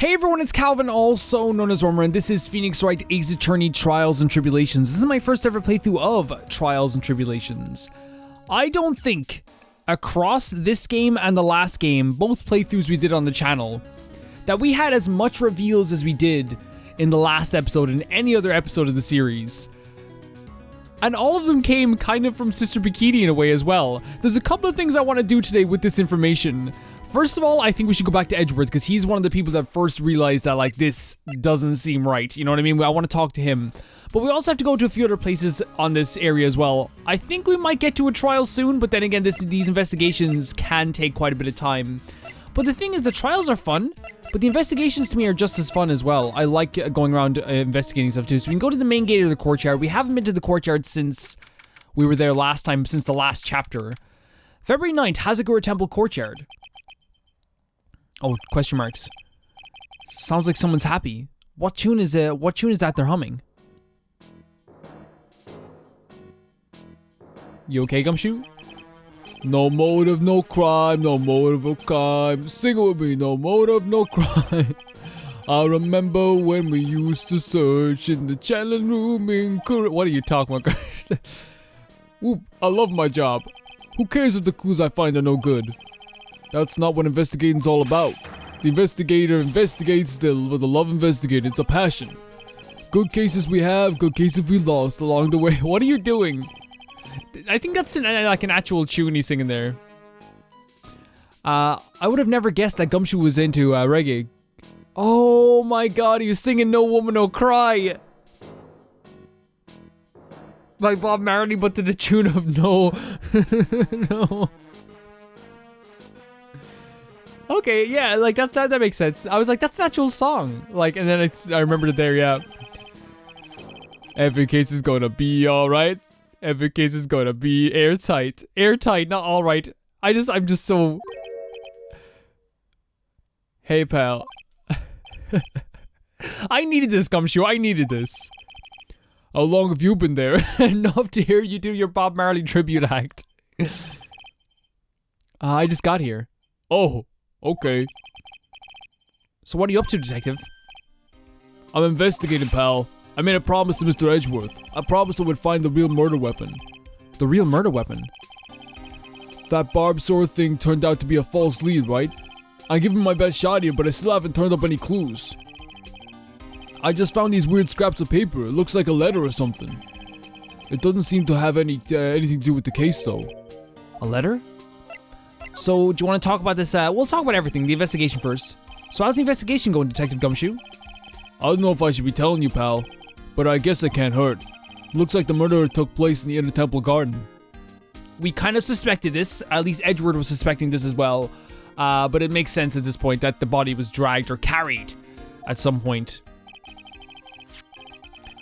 Hey everyone, it's Calvin, also known as Wormer, and this is Phoenix Wright Ace Attorney Trials and Tribulations. This is my first ever playthrough of Trials and Tribulations. I don't think, across this game and the last game, both playthroughs we did on the channel, that we had as much reveals as we did in the last episode and any other episode of the series. And all of them came kind of from Sister Bikini in a way as well. There's a couple of things I want to do today with this information. First of all, I think we should go back to Edgeworth because he's one of the people that first realized that, like, this doesn't seem right. You know what I mean? I want to talk to him. But we also have to go to a few other places on this area as well. I think we might get to a trial soon, but then again, these investigations can take quite a bit of time. But the thing is, the trials are fun, but the investigations to me are just as fun as well. I like going around investigating stuff too. So we can go to the main gate of the courtyard. We haven't been to the courtyard since we were there last time, since the last chapter. February 9th, Hazagura Temple Courtyard. Oh, question marks. Sounds like someone's happy. What tune is that they're humming? You okay, Gumshoe? No motive, no crime, no motive of crime. Sing it with me, no motive, no crime. I remember when we used to search in the channeling room in What are you talking about, guys? Ooh, I love my job. Who cares if the clues I find are no good? That's not what investigating's all about. The investigator investigates with a love investigating. It's a passion. Good cases we have, good cases we lost along the way. What are you doing? I think that's like an actual tune he's singing there. I would have never guessed that Gumshoe was into reggae. Oh my god, he was singing No Woman No Cry. Like Bob Marley, but to the tune of No. No. Okay, yeah, like that makes sense. I was like, that's an actual song. Like, and then I remembered it there, yeah. Every case is gonna be alright. Every case is gonna be airtight. Airtight, not alright. I'm just so... Hey, pal. I needed this, Gumshoe. I needed this. How long have you been there? Enough to hear you do your Bob Marley tribute act. I just got here. Oh. Okay. So what are you up to, detective? I'm investigating, pal. I made a promise to Mr. Edgeworth. I promised I would find the real murder weapon. The real murder weapon? That barbed sword thing turned out to be a false lead, right? I gave him my best shot here, but I still haven't turned up any clues. I just found these weird scraps of paper. It looks like a letter or something. It doesn't seem to have anything to do with the case, though. A letter? So, do you want to talk about this? We'll talk about everything, the investigation first. So how's the investigation going, Detective Gumshoe? I don't know if I should be telling you, pal, but I guess it can't hurt. Looks like the murder took place in the inner temple garden. We kind of suspected this, at least Edgeworth was suspecting this as well, but it makes sense at this point that the body was dragged or carried at some point.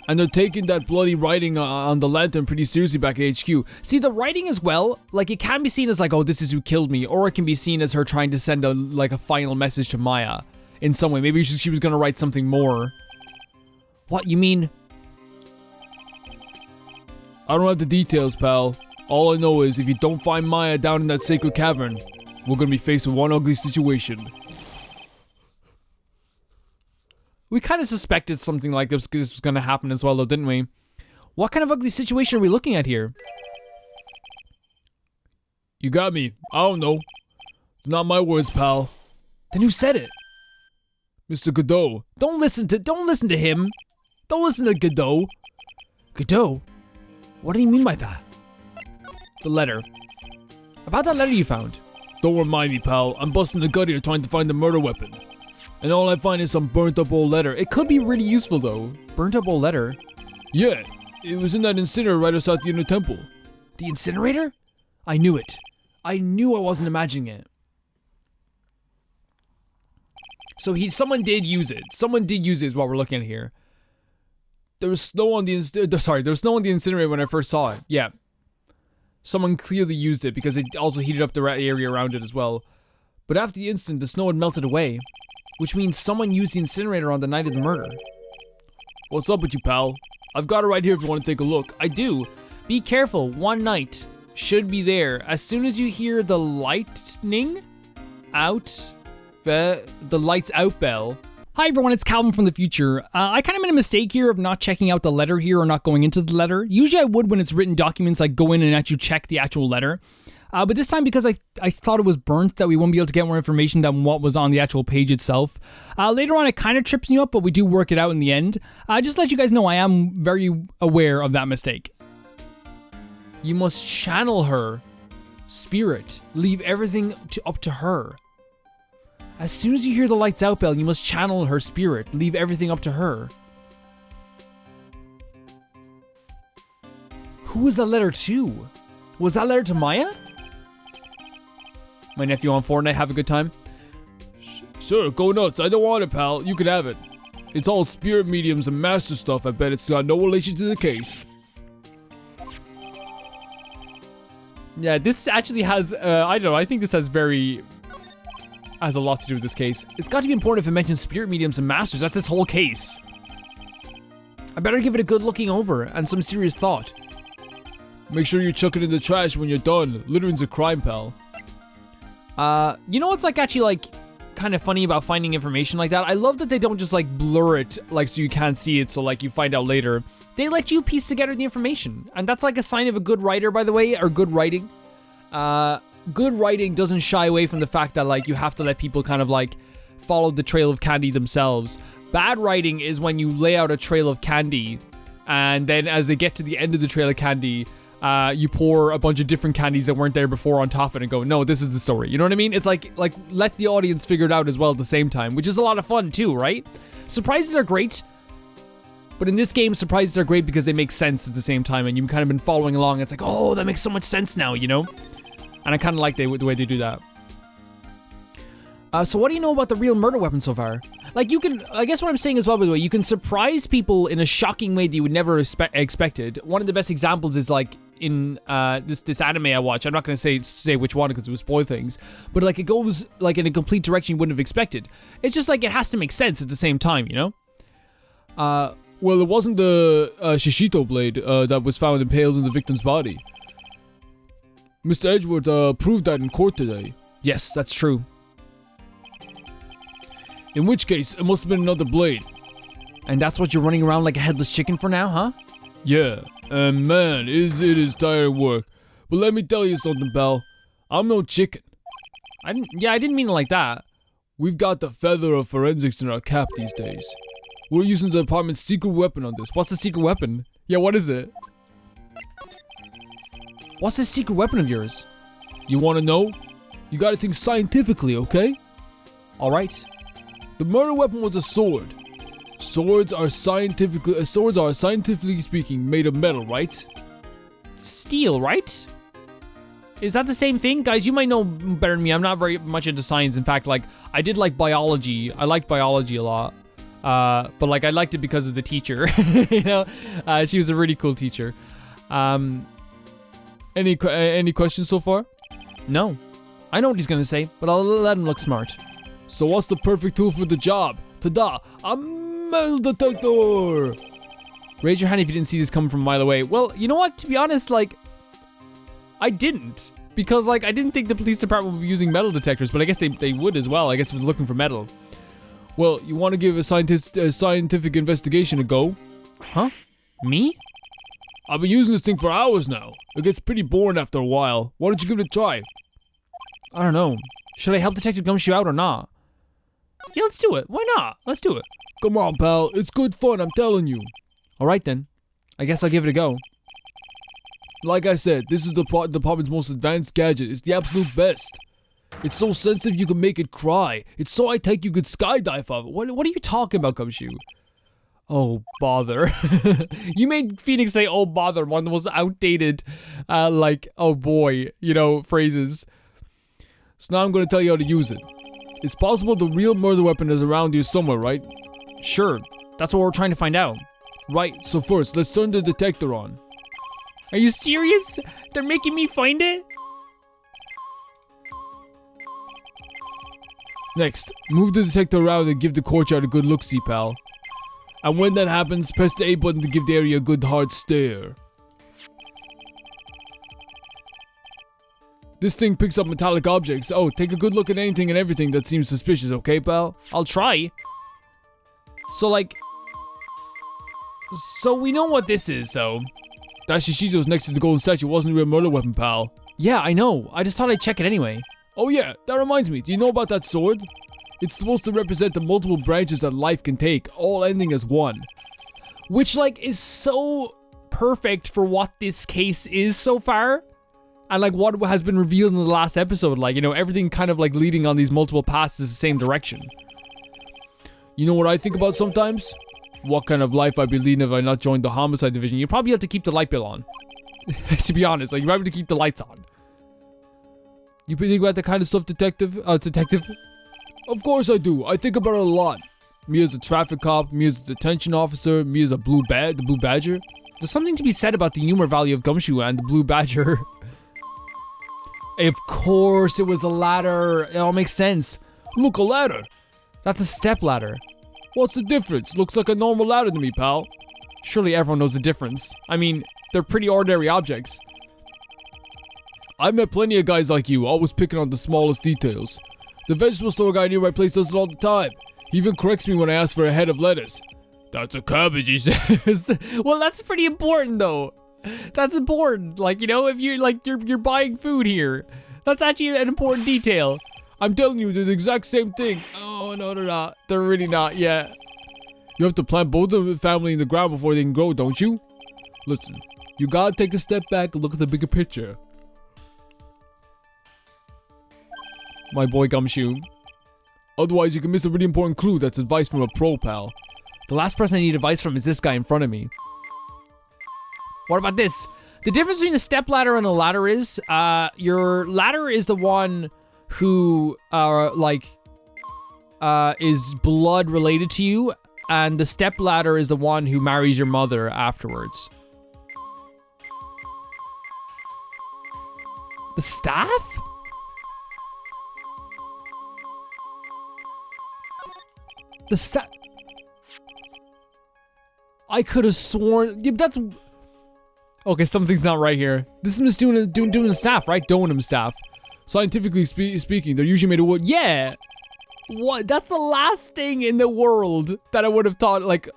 And they're taking that bloody writing on the lantern pretty seriously back at HQ. See, the writing as well, like, it can be seen as like, oh, this is who killed me, or it can be seen as her trying to send a final message to Maya in some way. Maybe she was gonna write something more. What, you mean? I don't have the details, pal. All I know is if you don't find Maya down in that sacred cavern, we're gonna be faced with one ugly situation. We kind of suspected something like this was going to happen as well, though, didn't we? What kind of ugly situation are we looking at here? You got me. I don't know. Not my words, pal. Then who said it? Mr. Godot. Don't listen to him. Don't listen to Godot. Godot? What do you mean by that? The letter. About that letter you found. Don't remind me, pal. I'm busting the gut here trying to find the murder weapon. And all I find is some burnt up old letter. It could be really useful though. Burnt up old letter? Yeah, it was in that incinerator right outside the inner temple. The incinerator? I knew it. I knew I wasn't imagining it. So someone did use it. Someone did use it is what we're looking at here. There was snow on the incinerator when I first saw it. Yeah. Someone clearly used it because it also heated up the area around it as well. But after the incident, the snow had melted away. Which means someone used the incinerator on the night of the murder. What's up with you, pal? I've got it right here if you want to take a look. I do. Be careful. One night should be there. As soon as you hear the lightning out, the lights out bell, Hi everyone, it's Calvin from the future. I kind of made a mistake here of not checking out the letter here or not going into the letter. Usually I would when it's written documents, like go in and actually check the actual letter. But this time, because I thought it was burnt, that we won't be able to get more information than what was on the actual page itself. Later on, it kind of trips me up, but we do work it out in the end. Just to let you guys know, I am very aware of that mistake. You must channel her spirit. Leave everything up to her. As soon as you hear the lights out bell, you must channel her spirit. Leave everything up to her. Who was that letter to? Was that letter to Maya? My nephew on Fortnite, have a good time? Sure, go nuts. I don't want it, pal. You can have it. It's all spirit mediums and master stuff. I bet it's got no relation to the case. Yeah, this actually has, I don't know, I think this has a lot to do with this case. It's got to be important if it mentions spirit mediums and masters. That's this whole case. I better give it a good looking over and some serious thought. Make sure you chuck it in the trash when you're done. Littering's a crime, pal. You know what's like actually like kind of funny about finding information like that? I love that they don't just like blur it like so you can't see it so like you find out later. They let you piece together the information. And that's like a sign of a good writer, by the way, or good writing. Good writing doesn't shy away from the fact that like you have to let people kind of like follow the trail of candy themselves. Bad writing is when you lay out a trail of candy and then as they get to the end of the trail of candy, you pour a bunch of different candies that weren't there before on top of it and go, no, this is the story. You know what I mean? It's like let the audience figure it out as well at the same time, which is a lot of fun too, right? Surprises are great, but in this game, surprises are great because they make sense at the same time and you've kind of been following along. It's like, oh, that makes so much sense now, you know? And I kind of like the way they do that. So what do you know about the real murder weapon so far? Like you can, I guess what I'm saying as well, by the way, you can surprise people in a shocking way that you would never expected. One of the best examples is like in this anime I watch. I'm not going to say which one because it would spoil things, but like it goes like in a complete direction you wouldn't have expected. It's just like it has to make sense at the same time, you know? Well, it wasn't the Shishito blade that was found impaled in the victim's body. Mr. Edgeworth proved that in court today. Yes, that's true. In which case, it must have been another blade. And that's what you're running around like a headless chicken for now, huh? Yeah, and man, it is tiring work. But let me tell you something, pal. I'm no chicken. I didn't mean it like that. We've got the feather of forensics in our cap these days. We're using the department's secret weapon on this. What's the secret weapon? Yeah, what is it? What's this secret weapon of yours? You want to know? You gotta think scientifically, okay? Alright. The murder weapon was a sword. Swords are scientifically speaking made of metal, right? Steel, right? Is that the same thing? Guys, you might know better than me. I'm not very much into science. In fact, like, I did like biology. I liked biology a lot. But like, I liked it because of the teacher. You know? She was a really cool teacher. Any questions so far? No. I know what he's gonna say, but I'll let him look smart. So what's the perfect tool for the job? Ta-da! A metal detector! Raise your hand if you didn't see this coming from a mile away. Well, you know what? To be honest, like, I didn't. Because, like, I didn't think the police department would be using metal detectors, but I guess they would as well. I guess if they're looking for metal. Well, you want to give a scientific investigation a go? Huh? Me? I've been using this thing for hours now. It gets pretty boring after a while. Why don't you give it a try? I don't know. Should I help Detective Gumshoe out or not? Yeah, let's do it. Why not? Let's do it. Come on, pal. It's good fun, I'm telling you. Alright then. I guess I'll give it a go. Like I said, this is the department's most advanced gadget. It's the absolute best. It's so sensitive you can make it cry. It's so high-tech you could skydive off it. What are you talking about, Gumshoe? Oh, bother. You made Phoenix say, oh, bother. One of the most outdated, like, oh boy, you know, phrases. So now I'm going to tell you how to use it. It's possible the real murder weapon is around you somewhere, right? Sure. That's what we're trying to find out. Right, so first, let's turn the detector on. Are you serious? They're making me find it? Next, move the detector around and give the courtyard a good look-see, pal. And when that happens, press the A button to give the area a good hard stare. This thing picks up metallic objects. Oh, take a good look at anything and everything that seems suspicious, okay, pal? I'll try. So, like... So we know what this is, though. That Shishito's next to the golden statue wasn't a real murder weapon, pal. Yeah, I know. I just thought I'd check it anyway. Oh yeah, that reminds me. Do you know about that sword? It's supposed to represent the multiple branches that life can take, all ending as one. Which, like, is so perfect for what this case is so far. And, like, what has been revealed in the last episode. Like, you know, everything kind of, like, leading on these multiple paths is the same direction. You know what I think about sometimes? What kind of life I'd be leading if I not joined the homicide division. You probably have to keep the light bill on. To be honest, like, you probably have to keep the lights on. You think about that kind of stuff, detective? Of course I do. I think about it a lot. Me as a traffic cop, me as a detention officer, me as a the blue badger. There's something to be said about the humor value of Gumshoe and the blue badger. Of course it was the ladder. It all makes sense. Look, a ladder. That's a step ladder. What's the difference? Looks like a normal ladder to me, pal. Surely everyone knows the difference. I mean, they're pretty ordinary objects. I've met plenty of guys like you, always picking on the smallest details. The vegetable store guy near my place does it all the time. He even corrects me when I ask for a head of lettuce. That's a cabbage, he says. Well, that's pretty important, though. That's important. Like, you know, if you're like you're buying food here, that's actually an important detail. I'm telling you, they're the exact same thing. Oh no, they're not. They're really not. Yeah. You have to plant both of the family in the ground before they can grow, don't you? Listen, you gotta take a step back and look at the bigger picture. My boy Gumshoe. Otherwise, you can miss a really important clue that's advice from a pro, pal. The last person I need advice from is this guy in front of me. What about this? The difference between a step ladder and a ladder is, your ladder is the one who, is blood related to you, and the step ladder is the one who marries your mother afterwards. The staff? The staff... I could have sworn... Yeah, that's... Okay, something's not right here. This is Miss doing the staff, right? Doing staff. Scientifically speaking, they're usually made of wood. Yeah! What? That's the last thing in the world that I would have thought, like...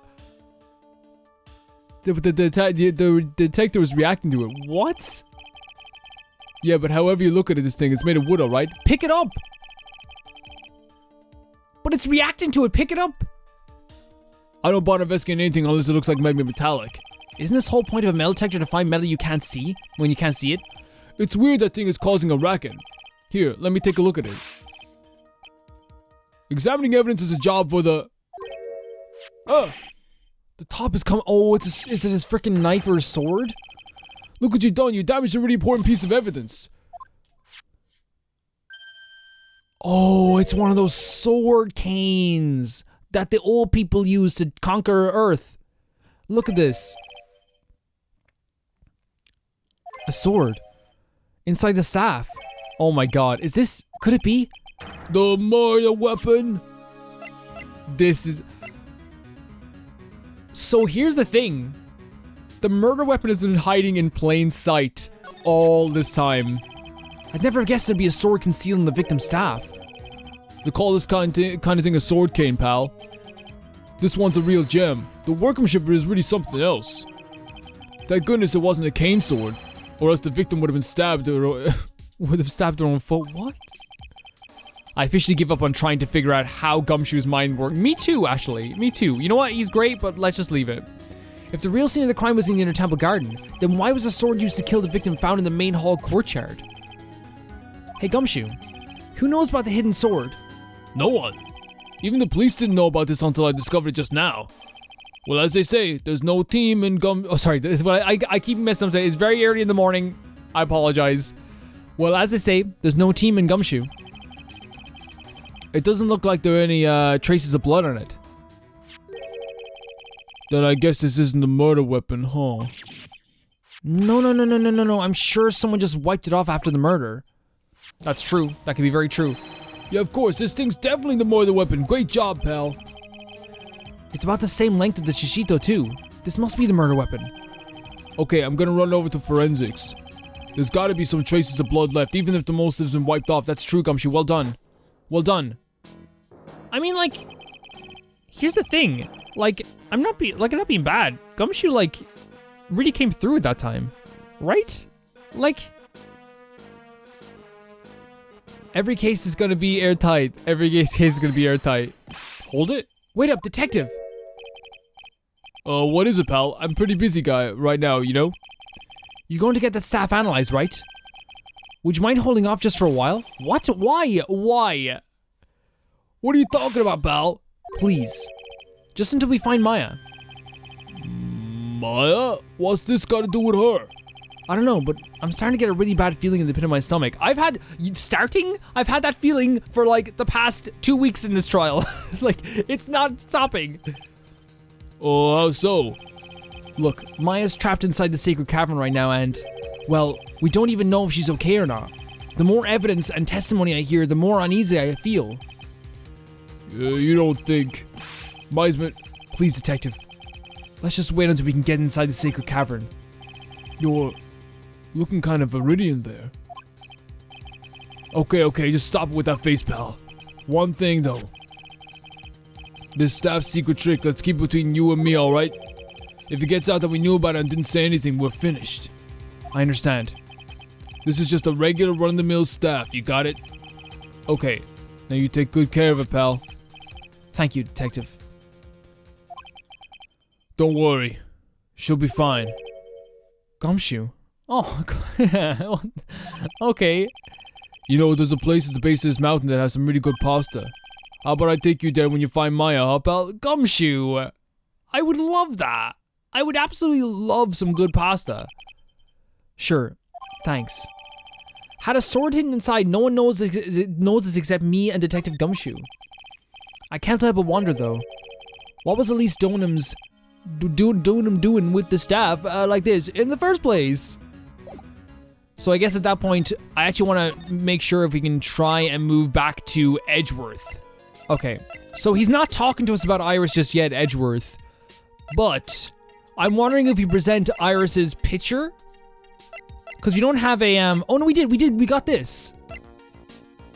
The detector was reacting to it. What? Yeah, but however you look at it, this thing, it's made of wood, alright? Pick it up! But it's reacting to it, pick it up! I don't bother investigating anything unless it looks like maybe metallic. Isn't this whole point of a metal detector to find metal you can't see, when you can't see it? It's weird that thing is causing a racket. Here, let me take a look at it. Examining evidence is a job for the... The top is coming... Oh, is it his freaking knife or his sword? Look what you've done, you damaged a really important piece of evidence. Oh, it's one of those sword canes that the old people used to conquer Earth. Look at this. A sword. Inside the staff. Oh my god. Is this... Could it be? The murder weapon. This is... So here's the thing. The murder weapon has been hiding in plain sight all this time. I'd never guessed there'd be a sword concealed in the victim's staff. They call this kind of thing a sword cane, pal. This one's a real gem. The workmanship is really something else. Thank goodness it wasn't a cane sword, or else the victim would have been stabbed or would have stabbed her own foot. What? I officially give up on trying to figure out how Gumshoe's mind worked. Me too, actually. Me too. You know what? He's great, but let's just leave it. If the real scene of the crime was in the Inner Temple Garden, then why was the sword used to kill the victim found in the main hall courtyard? Hey, Gumshoe. Who knows about the hidden sword? No one. Even the police didn't know about this until I discovered it just now. Well, as they say, there's no team in Oh, sorry. This is what I keep messing up saying. It's very early in the morning. I apologize. Well, as they say, there's no team in Gumshoe. It doesn't look like there are any traces of blood on it. Then I guess this isn't the murder weapon, huh? No. I'm sure someone just wiped it off after the murder. That's true. That could be very true. Yeah, of course. This thing's definitely the murder weapon. Great job, pal. It's about the same length of the Shishito, too. This must be the murder weapon. Okay, I'm gonna run over to forensics. There's gotta be some traces of blood left, even if the most has been wiped off. That's true, Gumshoe. Well done. Well done. I mean, like, here's the thing. Like, I'm not being bad. Gumshoe, like, really came through at that time. Right? Like, every case is gonna be airtight. Every case is gonna be airtight. Hold it. Wait up, detective. What is it, pal? I'm pretty busy guy right now, you know? You're going to get that staff analyzed, right? Would you mind holding off just for a while? What? Why? Why? What are you talking about, pal? Please. Just until we find Maya. Maya? What's this got to do with her? I don't know, but I'm starting to get a really bad feeling in the pit of my stomach. I've had that feeling for like the past 2 weeks in this trial. Like, it's not stopping. Oh, how so? Look, Maya's trapped inside the sacred cavern right now and, well, we don't even know if she's okay or not. The more evidence and testimony I hear, the more uneasy I feel. You don't think... Maisman... Please, detective. Let's just wait until we can get inside the sacred cavern. You're looking kind of viridian there. Okay, just stop with that face, pal. One thing, though. This staff's secret trick, let's keep between you and me, alright? If it gets out that we knew about it and didn't say anything, we're finished. I understand. This is just a regular run-of-the-mill staff, you got it? Okay, now you take good care of it, pal. Thank you, detective. Don't worry. She'll be fine. Gumshoe? Oh, okay. You know, there's a place at the base of this mountain that has some really good pasta. How about I take you there when you find Maya, huh, pal? Gumshoe! I would love that. I would absolutely love some good pasta. Sure. Thanks. Had a sword hidden inside, no one knows this except me and Detective Gumshoe. I can't help but wonder, though. What was Elise Donham's doing with the staff like this in the first place? So I guess at that point, I actually want to make sure if we can try and move back to Edgeworth. Okay, so he's not talking to us about Iris just yet, Edgeworth. But I'm wondering if we present Iris's picture? Because we don't have a, oh no, we got this.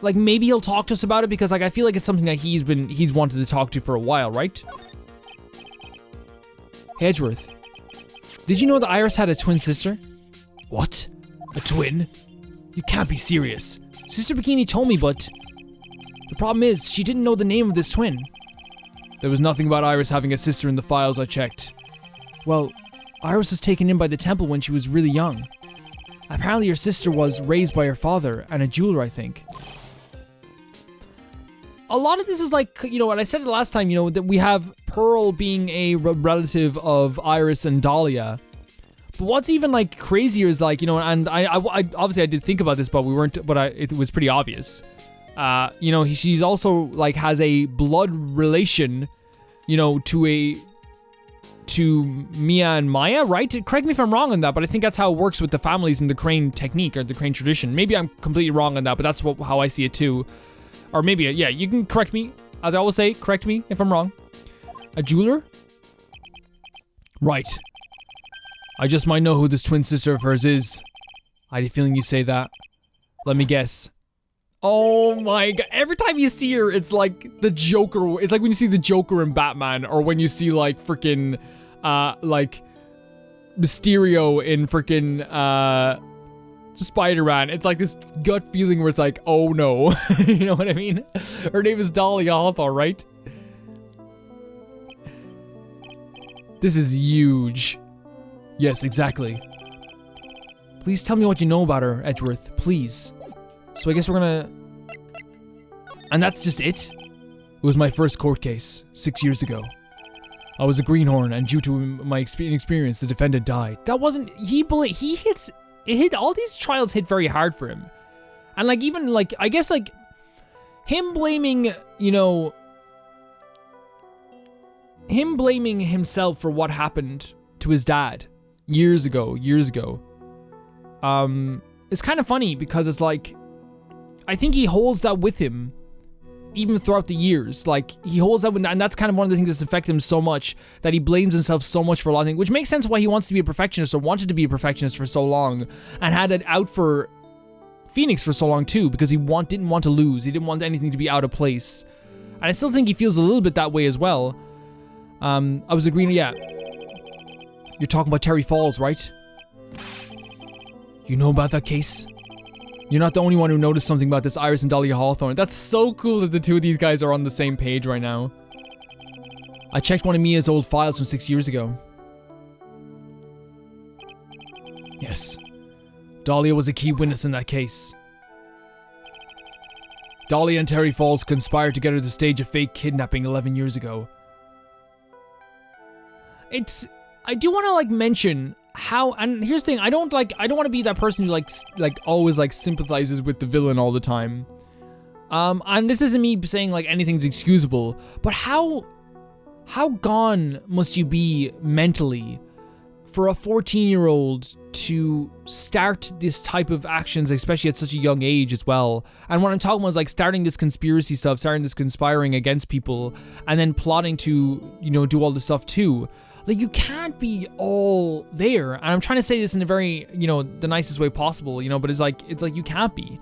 Like, maybe he'll talk to us about it because, like, I feel like it's something that he's wanted to talk to for a while, right? Hey, Edgeworth. Did you know that Iris had a twin sister? What? A twin? You can't be serious. Sister Bikini told me, but the problem is, she didn't know the name of this twin. There was nothing about Iris having a sister in the files I checked. Well, Iris was taken in by the temple when she was really young. Apparently her sister was raised by her father and a jeweler, I think. A lot of this is like, you know what, I said it last time, you know, that we have Pearl being a relative of Iris and Dahlia. But what's even like crazier is like, you know, and I obviously I did think about this, but we weren't, but it was pretty obvious. You know, she's also like has a blood relation, you know, to Mia and Maya, right? Correct me if I'm wrong on that, but I think that's how it works with the families in the Crane technique or the Crane tradition. Maybe I'm completely wrong on that, but that's how I see it too. Or maybe, yeah, you can correct me. As I always say, correct me if I'm wrong. A jeweler? Right. I just might know who this twin sister of hers is. I had a feeling you say that. Let me guess. Oh my god. Every time you see her, it's like the Joker. It's like when you see the Joker in Batman, or when you see like freaking, like Mysterio in freaking, Spider-Man. It's like this gut feeling where it's like, oh no. You know what I mean? Her name is Dahlia Alpha, right? This is huge. Yes, exactly. Please tell me what you know about her, Edgeworth. Please. So I guess we're gonna... And that's just it? It was my first court case, 6 years ago. I was a greenhorn, and due to my inexperience, the defendant died. That wasn't... all these trials hit very hard for him. And like, even like, I guess like, him blaming, you know... Him blaming himself for what happened to his dad years ago. It's kind of funny because it's like, I think he holds that with him even throughout the years. Like, he holds that with, and that's kind of one of the things that's affected him so much, that he blames himself so much for a lot of things, which makes sense why he wants to be a perfectionist, or wanted to be a perfectionist for so long, and had it out for Phoenix for so long too, because he didn't want to lose. He didn't want anything to be out of place. And I still think he feels a little bit that way as well. I was agreeing, yeah. You're talking about Terry Falls, right? You know about that case? You're not the only one who noticed something about this Iris and Dahlia Hawthorne. That's so cool that the two of these guys are on the same page right now. I checked one of Mia's old files from 6 years ago. Yes. Dahlia was a key witness in that case. Dahlia and Terry Falls conspired together to stage a fake kidnapping 11 years ago. I do want to like mention how, and here's the thing, I don't want to be that person who like always like sympathizes with the villain all the time. And this isn't me saying like anything's excusable, but how gone must you be mentally for a 14-year-old to start this type of actions, especially at such a young age as well? And what I'm talking about is like starting this conspiracy stuff, starting this conspiring against people, and then plotting to, you know, do all this stuff too. Like, you can't be all there. And I'm trying to say this in a very, you know, the nicest way possible, you know, but it's like you can't be.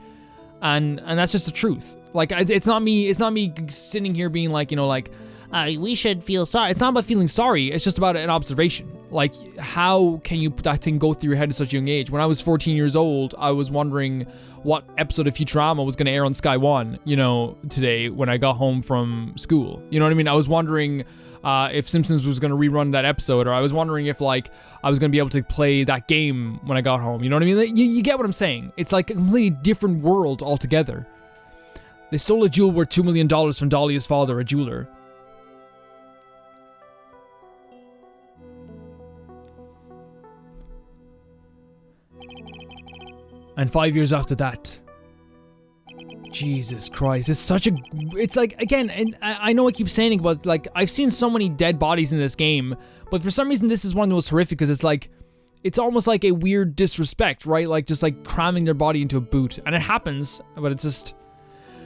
And that's just the truth. Like, it's not me sitting here being like, you know, like, we should feel sorry. It's not about feeling sorry. It's just about an observation. Like, how can you that thing go through your head at such a young age? When I was 14 years old, I was wondering what episode of Futurama was going to air on Sky One, you know, today when I got home from school. You know what I mean? I was wondering if Simpsons was going to rerun that episode, or I was wondering if, like, I was going to be able to play that game when I got home. You know what I mean? Like, you get what I'm saying? It's like a completely different world altogether. They stole a jewel worth $2 million from Dahlia's father, a jeweler. And 5 years after that, Jesus Christ, it's like, again, and I know I keep saying about, like, I've seen so many dead bodies in this game, but for some reason this is one of the most horrific, because it's like, it's almost like a weird disrespect, right? Like, just like cramming their body into a boot. And it happens, but it's just,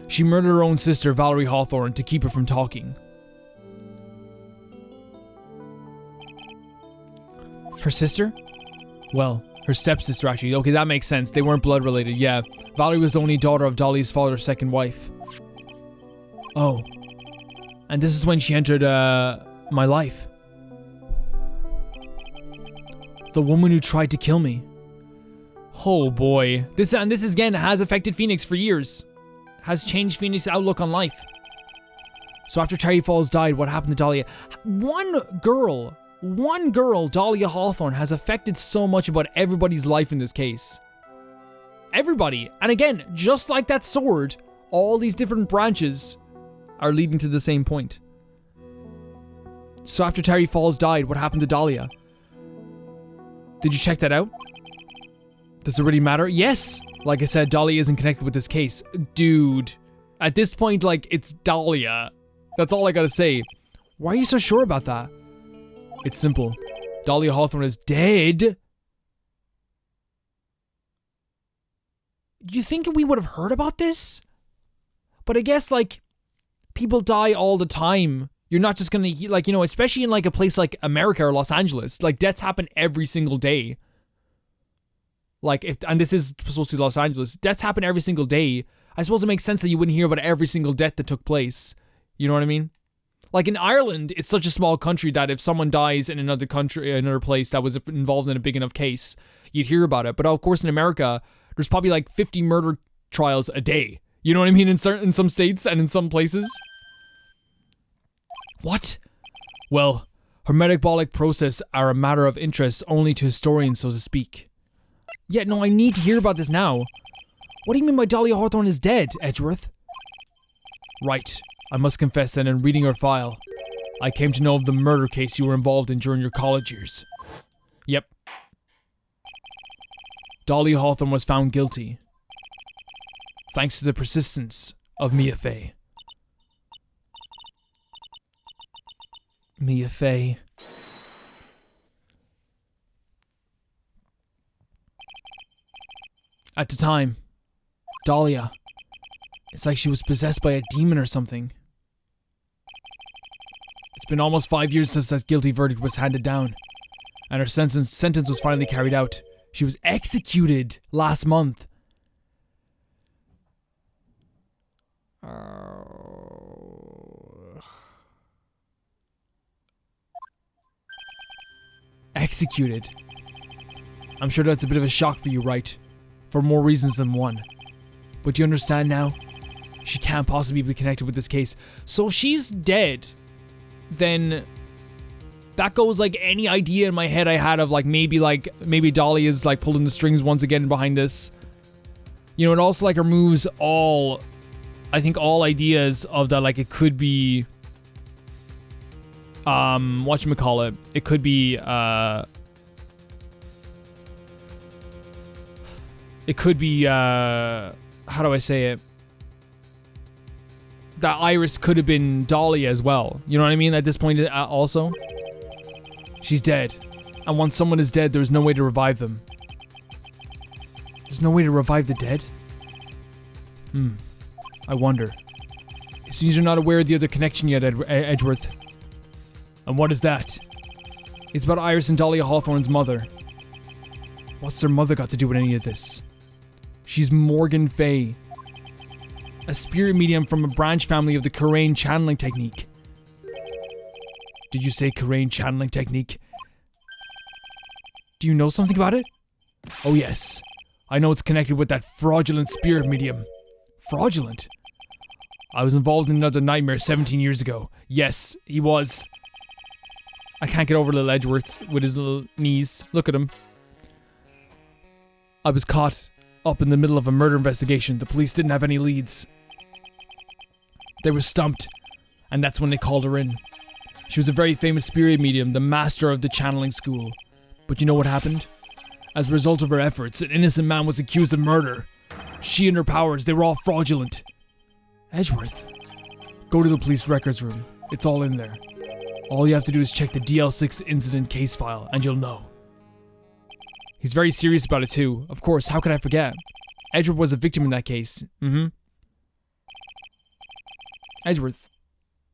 she murdered her own sister, Valerie Hawthorne, to keep her from talking. Her sister? Well, her stepsister, actually. Okay, that makes sense. They weren't blood related, yeah. Valerie was the only daughter of Dahlia's father's second wife. Oh. And this is when she entered, my life. The woman who tried to kill me. Oh boy. This again has affected Phoenix for years. Has changed Phoenix's outlook on life. So after Terry Falls died, what happened to Dahlia? One girl, Dahlia Hawthorne, has affected so much about everybody's life in this case. Everybody. And again, just like that sword, all these different branches are leading to the same point. So after Terry Falls died, what happened to Dahlia? Did you check that out? Does it really matter? Yes! Like I said, Dahlia isn't connected with this case. Dude. At this point, like, it's Dahlia. That's all I gotta say. Why are you so sure about that? It's simple. Dahlia Hawthorne is dead. You think we would have heard about this? But I guess, like, people die all the time. You're not just gonna, like, you know, especially in, like, a place like America or Los Angeles. Like, deaths happen every single day. Like, and this is supposed to be Los Angeles. Deaths happen every single day. I suppose it makes sense that you wouldn't hear about every single death that took place. You know what I mean? Like, in Ireland, it's such a small country that if someone dies in another country, another place that was involved in a big enough case, you'd hear about it. But of course, in America, there's probably like 50 murder trials a day. You know what I mean? In some states and in some places. What? Well, her metabolic process are a matter of interest only to historians, so to speak. Yeah, no, I need to hear about this now. What do you mean by Dahlia Hawthorne is dead, Edgeworth? Right. I must confess that in reading your file, I came to know of the murder case you were involved in during your college years. Yep. Dahlia Hawthorne was found guilty. Thanks to the persistence of Mia Fey. Mia Fey. At the time, Dahlia, it's like she was possessed by a demon or something. It's been almost 5 years since that guilty verdict was handed down, and her sentence was finally carried out. She was executed last month. executed. I'm sure that's a bit of a shock for you, Wright? For more reasons than one. But do you understand now? She can't possibly be connected with this case. So if she's dead, then that goes like any idea in my head I had of maybe Dolly is like pulling the strings once again behind this. You know, it also like removes all ideas of that, like it could be whatchamacallit. It could be how do I say it? That Iris could have been Dolly as well. You know what I mean? At this point also. She's dead. And once someone is dead, there's no way to revive them. There's no way to revive the dead? I wonder. It seems you're not aware of the other connection yet, Edgeworth. And what is that? It's about Iris and Dahlia Hawthorne's mother. What's their mother got to do with any of this? She's Morgan Fey, a spirit medium from a branch family of the Karain channeling technique. Did you say Karain channeling technique? Do you know something about it? Oh yes. I know it's connected with that fraudulent spirit medium. Fraudulent? I was involved in another nightmare 17 years ago. Yes, he was. I can't get over little Edgeworth with his little knees. Look at him. I was caught up in the middle of a murder investigation. The police didn't have any leads. They were stumped, and that's when they called her in. She was a very famous spirit medium, the master of the channeling school. But you know what happened? As a result of her efforts, an innocent man was accused of murder. She and her powers, they were all fraudulent. Edgeworth, go to the police records room. It's all in there. All you have to do is check the DL6 incident case file, and you'll know. He's very serious about it too. Of course, how could I forget? Edgeworth was a victim in that case. Edgeworth,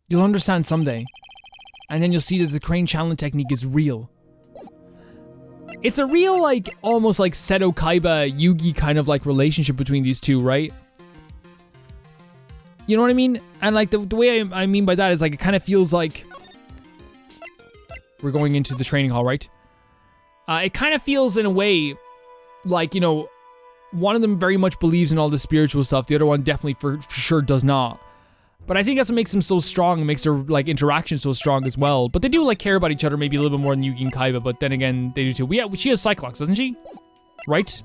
you'll understand someday. And then you'll see that the crane channeling technique is real. It's a real, almost like Seto Kaiba Yugi kind of relationship between these two, right? You know what I mean? And the way I mean by that is it kind of feels like we're going into the training hall, right? It kind of feels in a way one of them very much believes in all the spiritual stuff. The other one definitely for sure does not. But I think that's what makes them so strong and makes their interaction so strong as well. But they do care about each other maybe a little bit more than Yugi and Kaiba, but then again, they do too. Yeah, she has Cyclops, doesn't she? Right?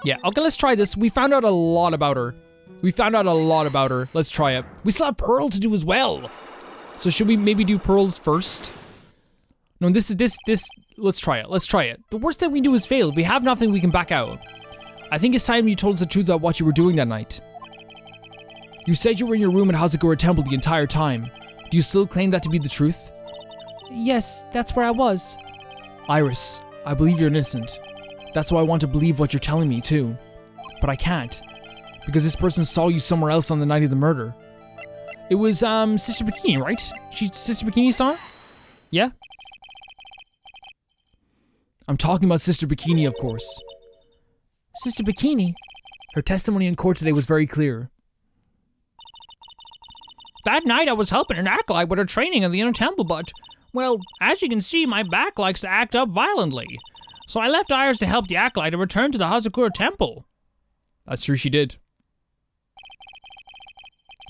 Yeah, okay, let's try this. We found out a lot about her. Let's try it. We still have Pearl to do as well. So should we maybe do Pearl's first? No, this, let's try it. The worst thing we do is fail. If we have nothing, we can back out. I think it's time you told us the truth about what you were doing that night. You said you were in your room at Hazakura Temple the entire time. Do you still claim that to be the truth? Yes, that's where I was. Iris, I believe you're innocent. That's why I want to believe what you're telling me, too. But I can't. Because this person saw you somewhere else on the night of the murder. It was, Sister Bikini, right? Sister Bikini saw her? Yeah? I'm talking about Sister Bikini, of course. Sister Bikini? Her testimony in court today was very clear. That night I was helping an acolyte with her training in the inner temple, but, well, as you can see, my back likes to act up violently. So I left Iris to help the acolyte and returned to the Hazakura Temple. That's true, she did.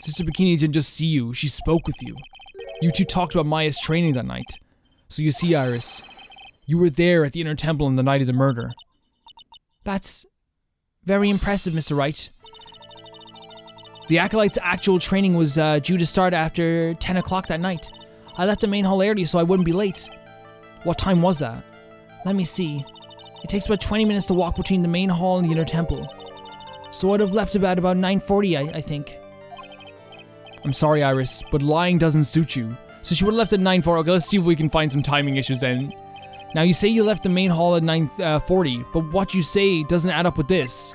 Sister Bikini didn't just see you, she spoke with you. You two talked about Maya's training that night. So you see, Iris, you were there at the inner temple on the night of the murder. That's very impressive, Mr. Wright. The acolyte's actual training was due to start after 10 o'clock that night. I left the main hall early so I wouldn't be late. What time was that? Let me see. It takes about 20 minutes to walk between the main hall and the inner temple. So I'd have left about 9:40, I think. I'm sorry, Iris, but lying doesn't suit you. So she would have left at 9:40. Okay, let's see if we can find some timing issues then. Now you say you left the main hall at 9:40, but what you say doesn't add up with this.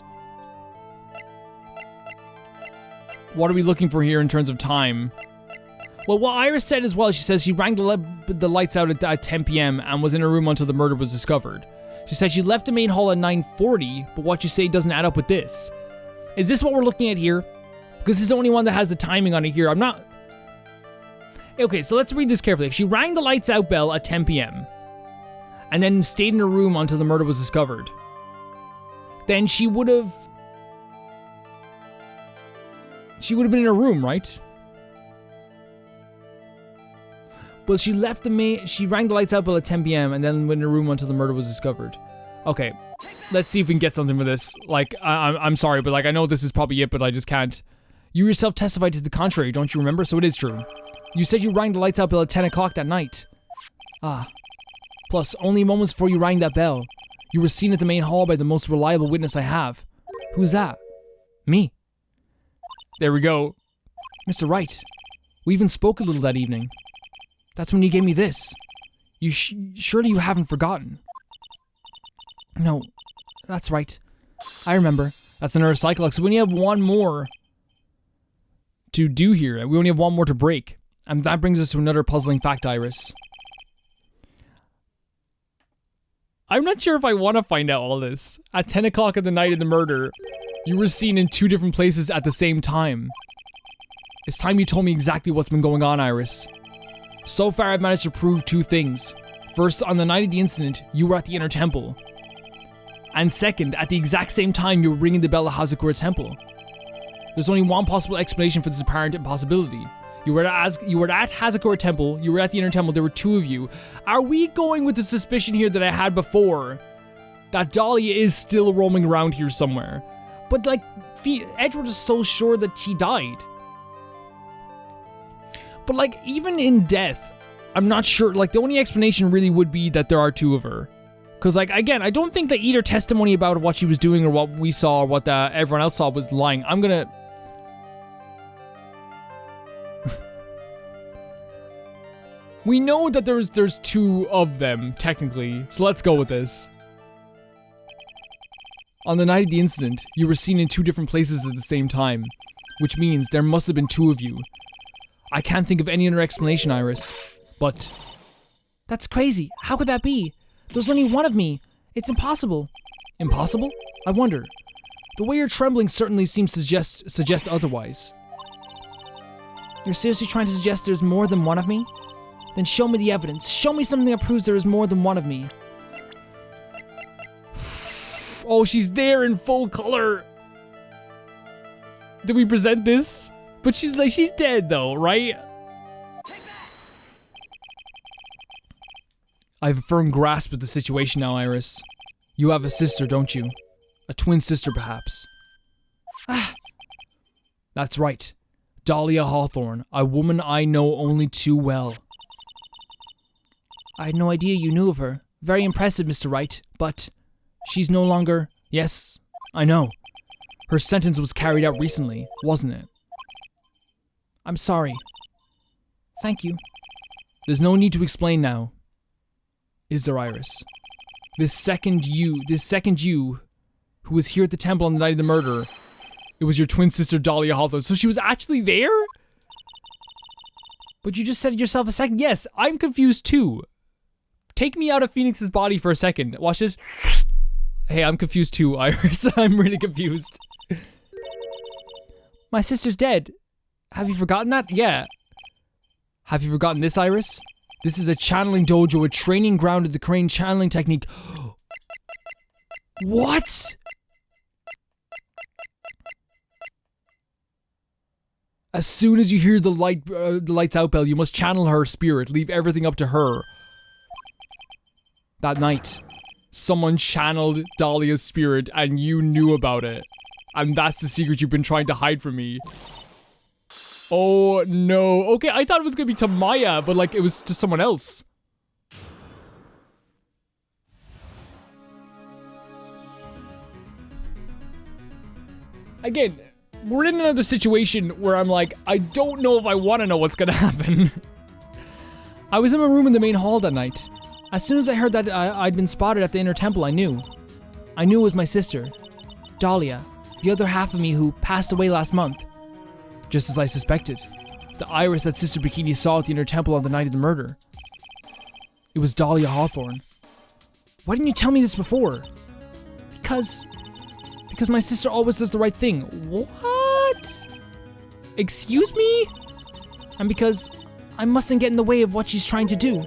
What are we looking for here in terms of time? Well, what Iris said as well, she says she rang the lights out at 10 p.m. and was in her room until the murder was discovered. She said she left the main hall at 9:40, but what you say doesn't add up with this. Is this what we're looking at here? Because this is the only one that has the timing on it here. I'm not... Okay, so let's read this carefully. If she rang the lights out bell at 10 p.m., and then stayed in her room until the murder was discovered, then she would have been in her room, right? Well, she rang the lights out bell at 10 p.m. and then went in her room until the murder was discovered. Okay, let's see if we can get something for this. Like, I'm sorry, but like, I know this is probably it, but I just can't. You yourself testified to the contrary, don't you remember? So it is true. You said you rang the lights out bell at 10 o'clock that night. Ah. Plus, only moments before you rang that bell, you were seen at the main hall by the most reliable witness I have. Who's that? Me. There we go. Mr. Wright, we even spoke a little that evening. That's when you gave me this. Surely you haven't forgotten. No, that's right. I remember. That's another cycle. So we only have one more to do here. We only have one more to break. And that brings us to another puzzling fact, Iris. I'm not sure if I want to find out all this. At 10 o'clock at the night of the murder, you were seen in 2 different places at the same time. It's time you told me exactly what's been going on, Iris. So far, I've managed to prove 2 things. First, on the night of the incident, you were at the Inner Temple. And second, at the exact same time, you were ringing the bell at Hazakura Temple. There's only one possible explanation for this apparent impossibility. You were at Hazakura Temple, you were at the Inner Temple, there were 2 of you. Are we going with the suspicion here that I had before? That Dahlia is still roaming around here somewhere. But like, Edward is so sure that she died. But like, even in death, I'm not sure, like the only explanation really would be that there are 2 of her. Because like, again, I don't think that either testimony about what she was doing or what we saw or what everyone else saw was lying. I'm gonna... We know that there's 2 of them, technically, so let's go with this. On the night of the incident, you were seen in 2 different places at the same time, which means there must have been 2 of you. I can't think of any other explanation, Iris, but... That's crazy. How could that be? There's only 1 of me. It's impossible. Impossible? I wonder. The way you're trembling certainly seems to suggest otherwise. You're seriously trying to suggest there's more than 1 of me? Then show me the evidence. Show me something that proves there is more than 1 of me. Oh, she's there in full color. Did we present this? But she's dead though, right? I have a firm grasp of the situation now, Iris. You have a sister, don't you? A twin sister, perhaps. Ah. That's right. Dahlia Hawthorne, a woman I know only too well. I had no idea you knew of her. Very impressive, Mr. Wright, but she's no longer... Yes, I know. Her sentence was carried out recently, wasn't it? I'm sorry. Thank you. There's no need to explain now. Is there, Iris? This second you who was here at the temple on the night of the murder, it was your twin sister Dahlia Hawthorne. So she was actually there? But you just said it yourself a second. Yes, I'm confused too. Take me out of Phoenix's body for a second. Watch this. Hey, I'm confused too, Iris. I'm really confused. My sister's dead. Have you forgotten that? Yeah. Have you forgotten this, Iris? This is a channeling dojo, a training ground of the crane channeling technique. What? As soon as you hear the lights out bell, you must channel her spirit. Leave everything up to her. That night, someone channeled Dahlia's spirit and you knew about it. And that's the secret you've been trying to hide from me. Oh no. Okay, I thought it was gonna be to Maya, but like it was to someone else. Again, we're in another situation where I'm like, I don't know if I want to know what's gonna happen. I was in my room in the main hall that night. As soon as I heard that I'd been spotted at the Inner Temple, I knew. I knew it was my sister, Dahlia, the other half of me who passed away last month. Just as I suspected. The Iris that Sister Bikini saw at the Inner Temple on the night of the murder. It was Dahlia Hawthorne. Why didn't you tell me this before? Because my sister always does the right thing. What? Excuse me? And because I mustn't get in the way of what she's trying to do.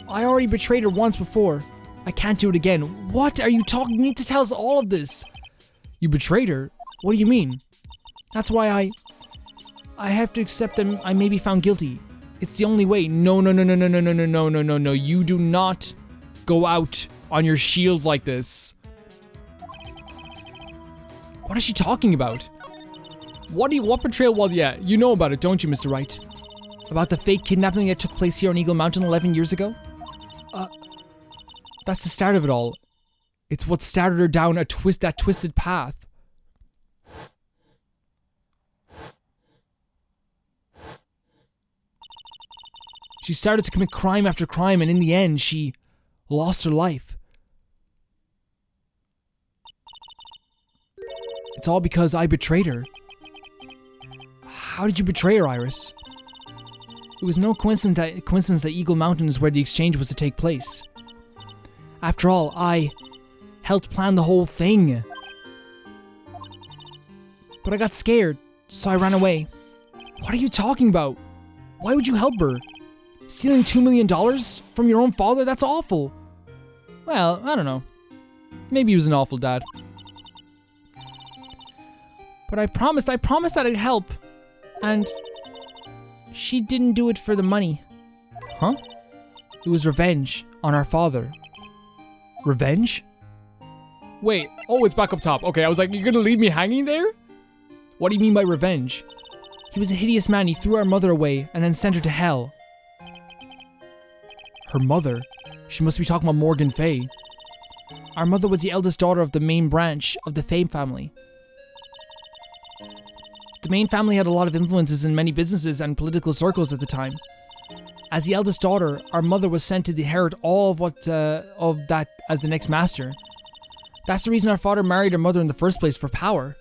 I already betrayed her once before. I can't do it again. What are you talking? You need to tell us all of this. You betrayed her? What do you mean? That's why I have to accept that I may be found guilty. It's the only way. No. You do not go out on your shield like this. What is she talking about? What betrayal was? Yeah, you know about it, don't you, Mr. Wright? About the fake kidnapping that took place here on Eagle Mountain 11 years ago? That's the start of it all. It's what started her down that twisted path. She started to commit crime after crime, and in the end, she lost her life. It's all because I betrayed her. How did you betray her, Iris? It was no coincidence that Eagle Mountain is where the exchange was to take place. After all, I helped plan the whole thing. But I got scared, so I ran away. What are you talking about? Why would you help her? Stealing $2 million from your own father? That's awful. Well, I don't know. Maybe he was an awful dad. But I promised that I'd help. And she didn't do it for the money. Huh? It was revenge on our father. Revenge? Wait, oh, it's back up top. Okay, I was like, you're gonna leave me hanging there? What do you mean by revenge? He was a hideous man. He threw our mother away and then sent her to hell. Her mother? She must be talking about Morgan Fey. Our mother was the eldest daughter of the main branch of the Fey family. The main family had a lot of influences in many businesses and political circles at the time. As the eldest daughter, our mother was sent to inherit all of that as the next master. That's the reason our father married our mother in the first place, for power.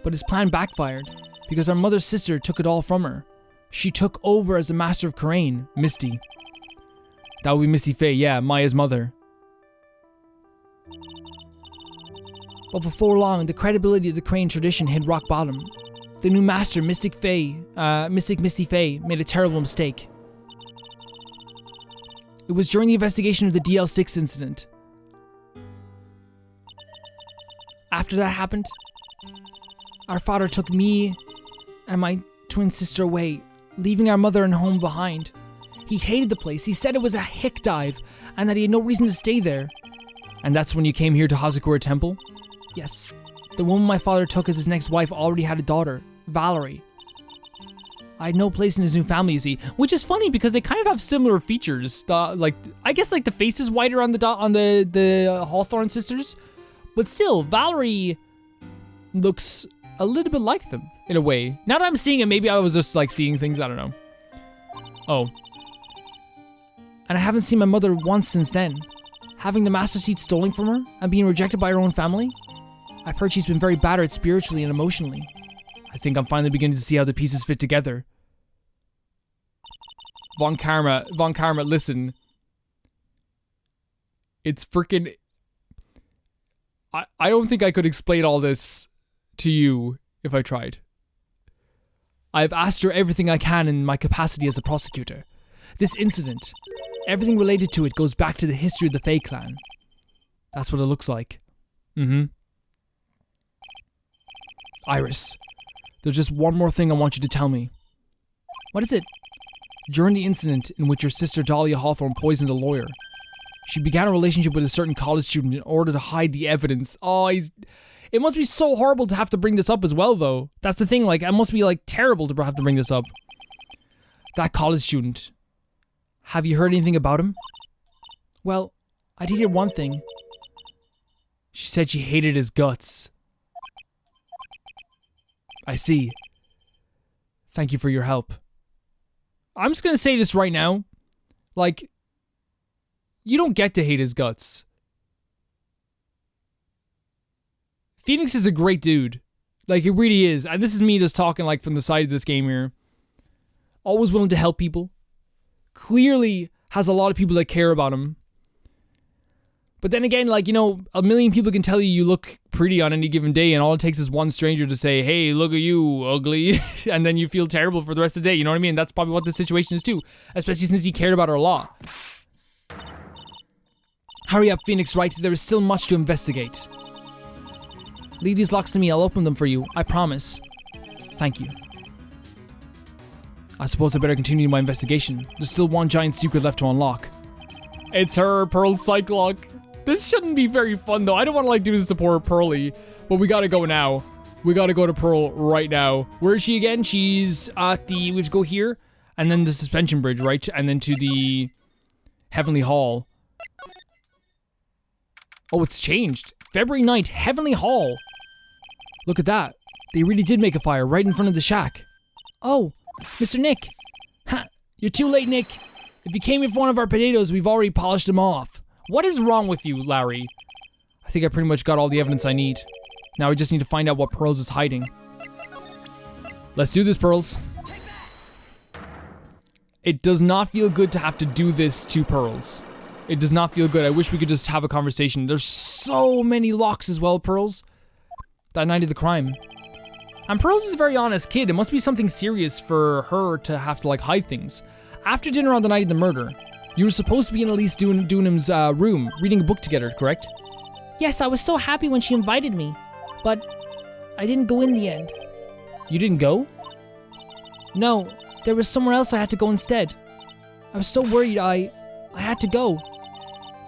But his plan backfired, because our mother's sister took it all from her. She took over as the master of Khura'in, Misty. That would be Misty Fey, yeah, Maya's mother. But before long, the credibility of the Khura'in tradition hit rock bottom. The new master, Mystic Misty Fey, made a terrible mistake. It was during the investigation of the DL6 incident. After that happened, our father took me and my twin sister away, leaving our mother and home behind. He hated the place. He said it was a hick dive and that he had no reason to stay there. And that's when you came here to Hazakura Temple? Yes. The woman my father took as his next wife already had a daughter, Valerie. I had no place in his new family, you see, which is funny because they kind of have similar features. I guess the face is whiter on the Hawthorne sisters, but still, Valerie looks a little bit like them in a way. Now that I'm seeing it, maybe I was just seeing things. I don't know. Oh, and I haven't seen my mother once since then. Having the master seat stolen from her and being rejected by her own family. I've heard she's been very battered spiritually and emotionally. I think I'm finally beginning to see how the pieces fit together. Von Karma, listen. It's freaking... I don't think I could explain all this to you if I tried. I've asked her everything I can in my capacity as a prosecutor. This incident, everything related to it goes back to the history of the Fey clan. That's what it looks like. Iris, there's just one more thing I want you to tell me. What is it? During the incident in which your sister Dahlia Hawthorne poisoned a lawyer, she began a relationship with a certain college student in order to hide the evidence. Oh, it must be so horrible to have to bring this up as well, though. That's the thing, it must be, terrible to have to bring this up. That college student. Have you heard anything about him? Well, I did hear one thing. She said she hated his guts. I see. Thank you for your help. I'm just gonna say this right now. You don't get to hate his guts. Phoenix is a great dude. It really is. And this is me just talking, from the side of this game here. Always willing to help people. Clearly has a lot of people that care about him. But then again, like, you know, a million people can tell you look pretty on any given day, and all it takes is one stranger to say, hey, look at you, ugly, and then you feel terrible for the rest of the day, you know what I mean? That's probably what this situation is too, especially since he cared about her a lot. Hurry up, Phoenix Wright, there is still much to investigate. Leave these locks to me, I'll open them for you, I promise. Thank you. I suppose I better continue my investigation. There's still one giant secret left to unlock. It's her, Pearl Cyclock. This shouldn't be very fun though. I don't want to like do this to poor Pearly, but we gotta go now. We gotta go to Pearl right now. Where is she again? She's at the, we have to go here, and then the suspension bridge, right? And then to the Heavenly Hall. Oh, it's changed. February 9th, Heavenly Hall. Look at that. They really did make a fire right in front of the shack. Oh, Mr. Nick. Ha, you're too late, Nick. If you came in for one of our potatoes, we've already polished them off. What is wrong with you, Larry? I think I pretty much got all the evidence I need. Now we just need to find out what Pearls is hiding. Let's do this, Pearls. It does not feel good to have to do this to Pearls. It does not feel good. I wish we could just have a conversation. There's so many locks as well, Pearls. That night of the crime. And Pearls is a very honest kid. It must be something serious for her to have to like hide things. After dinner on the night of the murder, you were supposed to be in Elise Dunham's room, reading a book together, correct? Yes, I was so happy when she invited me, but I didn't go in the end. You didn't go? No, there was somewhere else I had to go instead. I was so worried I had to go.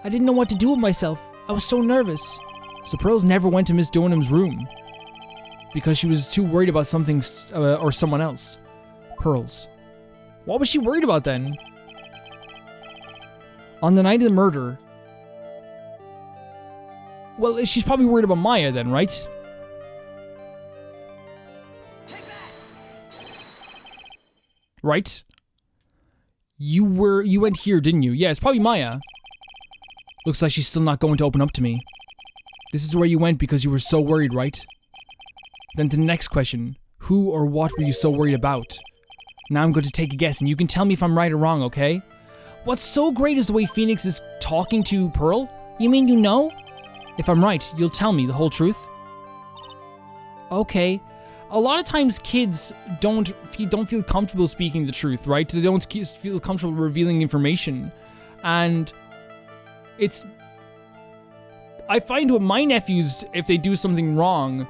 I didn't know what to do with myself. I was so nervous. So Pearls never went to Miss Dunham's room because she was too worried about something or someone else. Pearls. What was she worried about then? On the night of the murder... Well, she's probably worried about Maya then, right? Right? You went here, didn't you? Yeah, it's probably Maya. Looks like she's still not going to open up to me. This is where you went because you were so worried, right? Then to the next question. Who or what were you so worried about? Now I'm going to take a guess, and you can tell me if I'm right or wrong, okay? What's so great is the way Phoenix is talking to Pearl. You mean you know? If I'm right, you'll tell me the whole truth? Okay. A lot of times kids don't feel comfortable speaking the truth, right? They don't feel comfortable revealing information. And it's... I find with my nephews, if they do something wrong,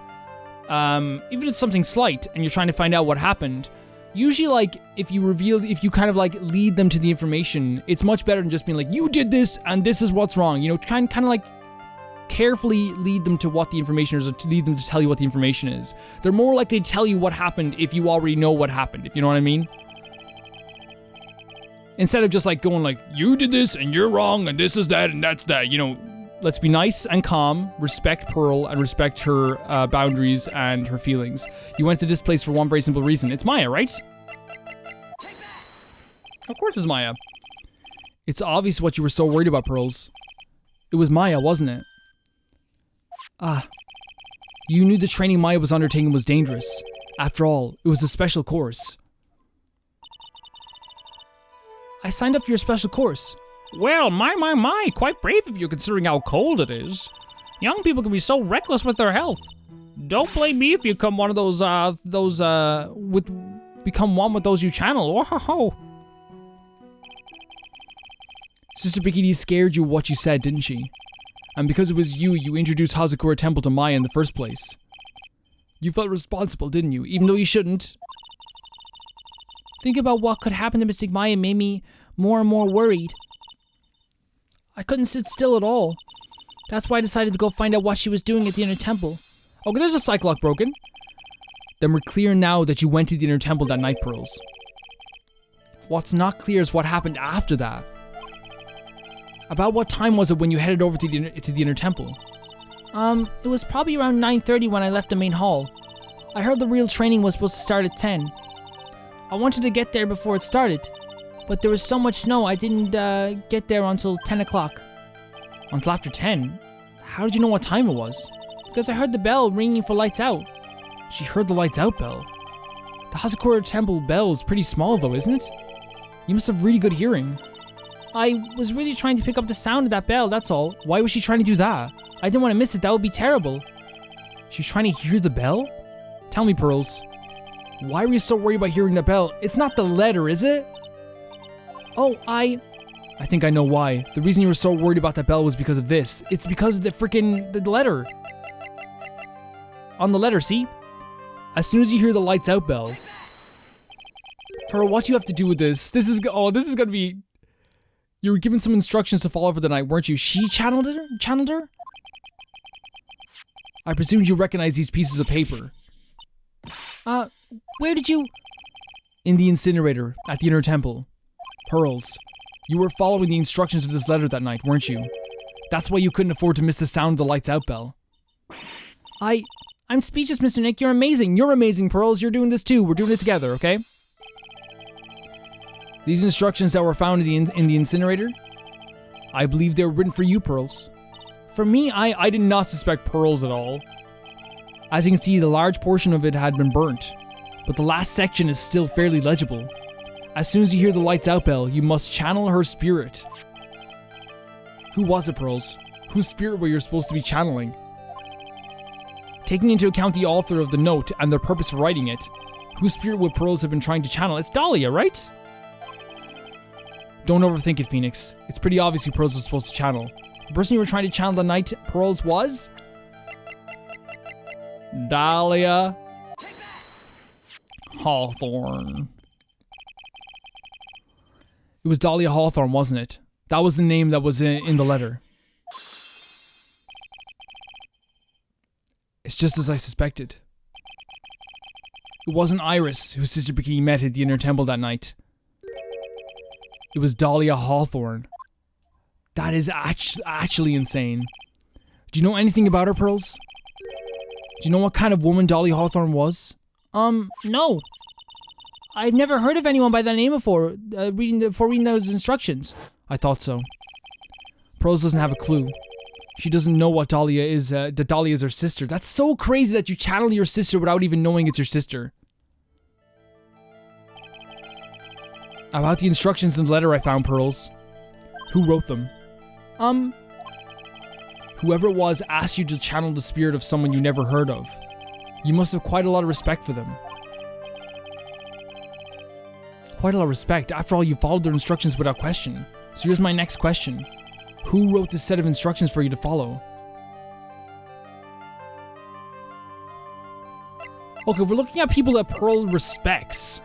even if it's something slight, and you're trying to find out what happened, usually, like, if you kind of, like, lead them to the information, it's much better than just being like, you did this, and this is what's wrong. You know, kind of, like, carefully lead them to what the information is, or to lead them to tell you what the information is. They're more likely to tell you what happened if you already know what happened, if you know what I mean. Instead of just, like, going like, you did this, and you're wrong, and this is that, and that's that, you know. Let's be nice and calm, respect Pearl, and respect her boundaries and her feelings. You went to this place for one very simple reason. It's Maya, right? Of course it's Maya. It's obvious what you were so worried about, Pearls. It was Maya, wasn't it? Ah. You knew the training Maya was undertaking was dangerous. After all, it was a special course. I signed up for your special course. Well, my, quite brave of you considering how cold it is. Young people can be so reckless with their health. Don't blame me if you become one of those, become one with those you channel. Oh, ho, ho. Sister Bikini scared you with what you said, didn't she? And because it was you introduced Hazakura Temple to Maya in the first place. You felt responsible, didn't you? Even though you shouldn't. Think about what could happen to Mystic Maya made me more and more worried. I couldn't sit still at all. That's why I decided to go find out what she was doing at the inner temple. Okay, there's a Cyclock broken. Then we're clear now that you went to the inner temple that night, Pearls. What's not clear is what happened after that. About what time was it when you headed over to the inner temple? It was probably around 9:30 when I left the main hall. I heard the real training was supposed to start at 10. I wanted to get there before it started. But there was so much snow, I didn't get there until 10 o'clock. Until after 10? How did you know what time it was? Because I heard the bell ringing for lights out. She heard the lights out bell. The Hazakura Temple bell is pretty small though, isn't it? You must have really good hearing. I was really trying to pick up the sound of that bell, that's all. Why was she trying to do that? I didn't want to miss it, that would be terrible. She's trying to hear the bell? Tell me, Pearls. Why were you so worried about hearing the bell? It's not the letter, is it? Oh, I think I know why. The reason you were so worried about that bell was because of this. It's because of the letter. On the letter, see? As soon as you hear the lights out bell. Pearl, what do you have to do with this? This is gonna be... You were given some instructions to follow for the night, weren't you? She channeled her? I presumed you recognize these pieces of paper. Where did you... In the incinerator, at the inner temple. Pearls, you were following the instructions of this letter that night, weren't you? That's why you couldn't afford to miss the sound of the lights out bell. I'm speechless, Mr. Nick. You're amazing. You're amazing, Pearls. You're doing this too. We're doing it together, okay? These instructions that were found in the incinerator, I believe they were written for you, Pearls. For me, I did not suspect Pearls at all. As you can see, the large portion of it had been burnt, but the last section is still fairly legible. As soon as you hear the lights out bell, you must channel her spirit. Who was it, Pearls? Whose spirit were you supposed to be channeling? Taking into account the author of the note and their purpose for writing it, whose spirit would Pearls have been trying to channel? It's Dahlia, right? Don't overthink it, Phoenix. It's pretty obvious who Pearls was supposed to channel. The person you were trying to channel that night, Pearls, was... Dahlia Hawthorne. It was Dahlia Hawthorne, wasn't it? That was the name that was in the letter. It's just as I suspected. It wasn't Iris whose Sister Bikini met at the inner temple that night. It was Dahlia Hawthorne. That is actually insane. Do you know anything about her, Pearls? Do you know what kind of woman Dahlia Hawthorne was? No. I've never heard of anyone by that name before, reading those instructions. I thought so. Pearls doesn't have a clue. She doesn't know what Dahlia is, that Dahlia is her sister. That's so crazy that you channel your sister without even knowing it's your sister. About the instructions in the letter I found, Pearls. Who wrote them? Whoever it was asked you to channel the spirit of someone you never heard of. You must have quite a lot of respect for them. Quite a lot of respect. After all, you followed their instructions without question. So here's my next question. Who wrote this set of instructions for you to follow? Okay, we're looking at people that Pearl respects.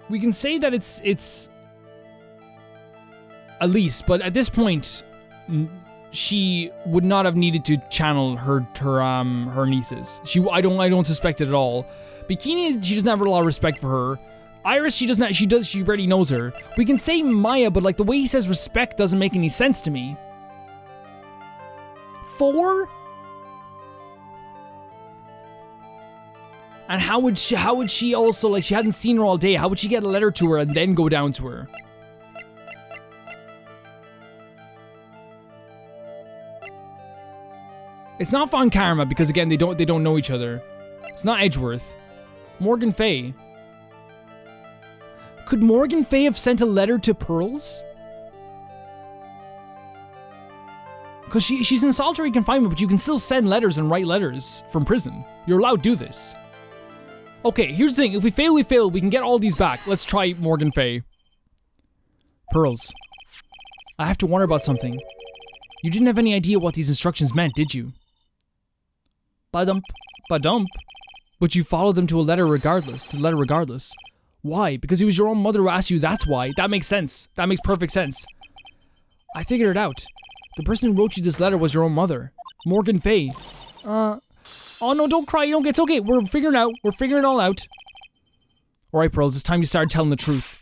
We can say that it's Elise, but at this point, she would not have needed to channel her nieces. I don't suspect it at all. Bikini, she doesn't have a lot of respect for her. Iris, she already knows her. We can say Maya, but like the way he says respect doesn't make any sense to me. 4? And how would she also, like, she hadn't seen her all day, how would she get a letter to her and then go down to her? It's not Von Karma because again they don't know each other. It's not Edgeworth. Morgan Fey. Could Morgan Fey have sent a letter to Pearls? Because she's in solitary confinement, but you can still send letters and write letters from prison. You're allowed to do this. Okay, here's the thing. If we fail, we fail. We can get all these back. Let's try Morgan Fey. Pearls. I have to wonder about something. You didn't have any idea what these instructions meant, did you? Ba-dump. Ba-dump. But you followed them to a letter regardless. Why? Because it was your own mother who asked you, that's why. That makes sense. That makes perfect sense. I figured it out. The person who wrote you this letter was your own mother. Morgan Fey. Oh no, don't cry. It's okay. We're figuring it out. We're figuring it all out. Alright, Pearls, it's time you started telling the truth.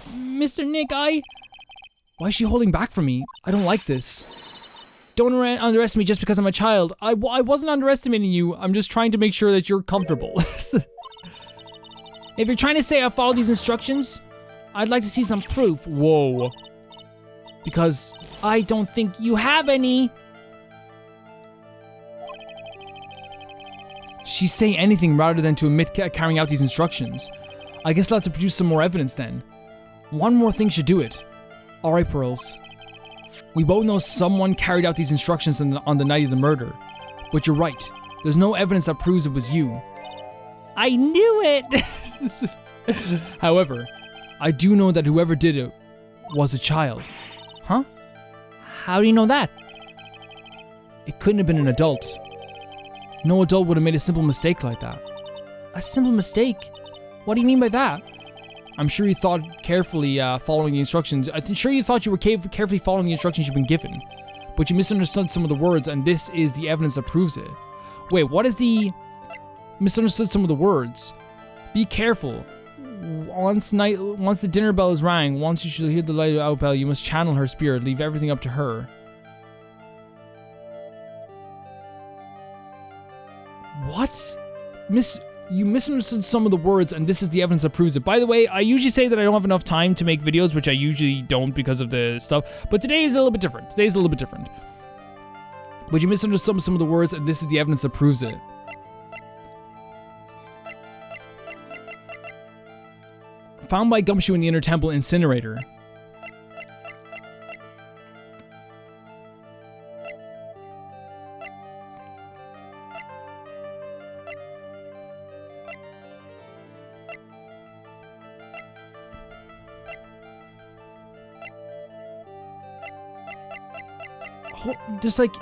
Mr. Nick, Why is she holding back from me? I don't like this. Don't underestimate me just because I'm a child. I wasn't underestimating you. I'm just trying to make sure that you're comfortable. If you're trying to say I follow these instructions, I'd like to see some proof. Whoa. Because I don't think you have any. She's saying anything rather than to admit carrying out these instructions. I guess I'll have to produce some more evidence then. One more thing should do it. Alright, Pearls. We both know someone carried out these instructions on the night of the murder. But you're right. There's no evidence that proves it was you. I knew it! However, I do know that whoever did it was a child. Huh? How do you know that? It couldn't have been an adult. No adult would have made a simple mistake like that. A simple mistake? What do you mean by that? I'm sure you thought carefully following the instructions. I'm sure you thought you were carefully following the instructions you've been given. But you misunderstood some of the words, and this is the evidence that proves it. Wait, what is the... Misunderstood some of the words. Be careful. Once the dinner bell is rang, once you shall hear the light out bell, you must channel her spirit. Leave everything up to her. What? You misunderstood some of the words, and this is the evidence that proves it. By the way, I usually say that I don't have enough time to make videos, which I usually don't because of the stuff. But today is a little bit different. But you misunderstood some of the words, and this is the evidence that proves it. Found by Gumshoe in the Inner Temple Incinerator. Just like,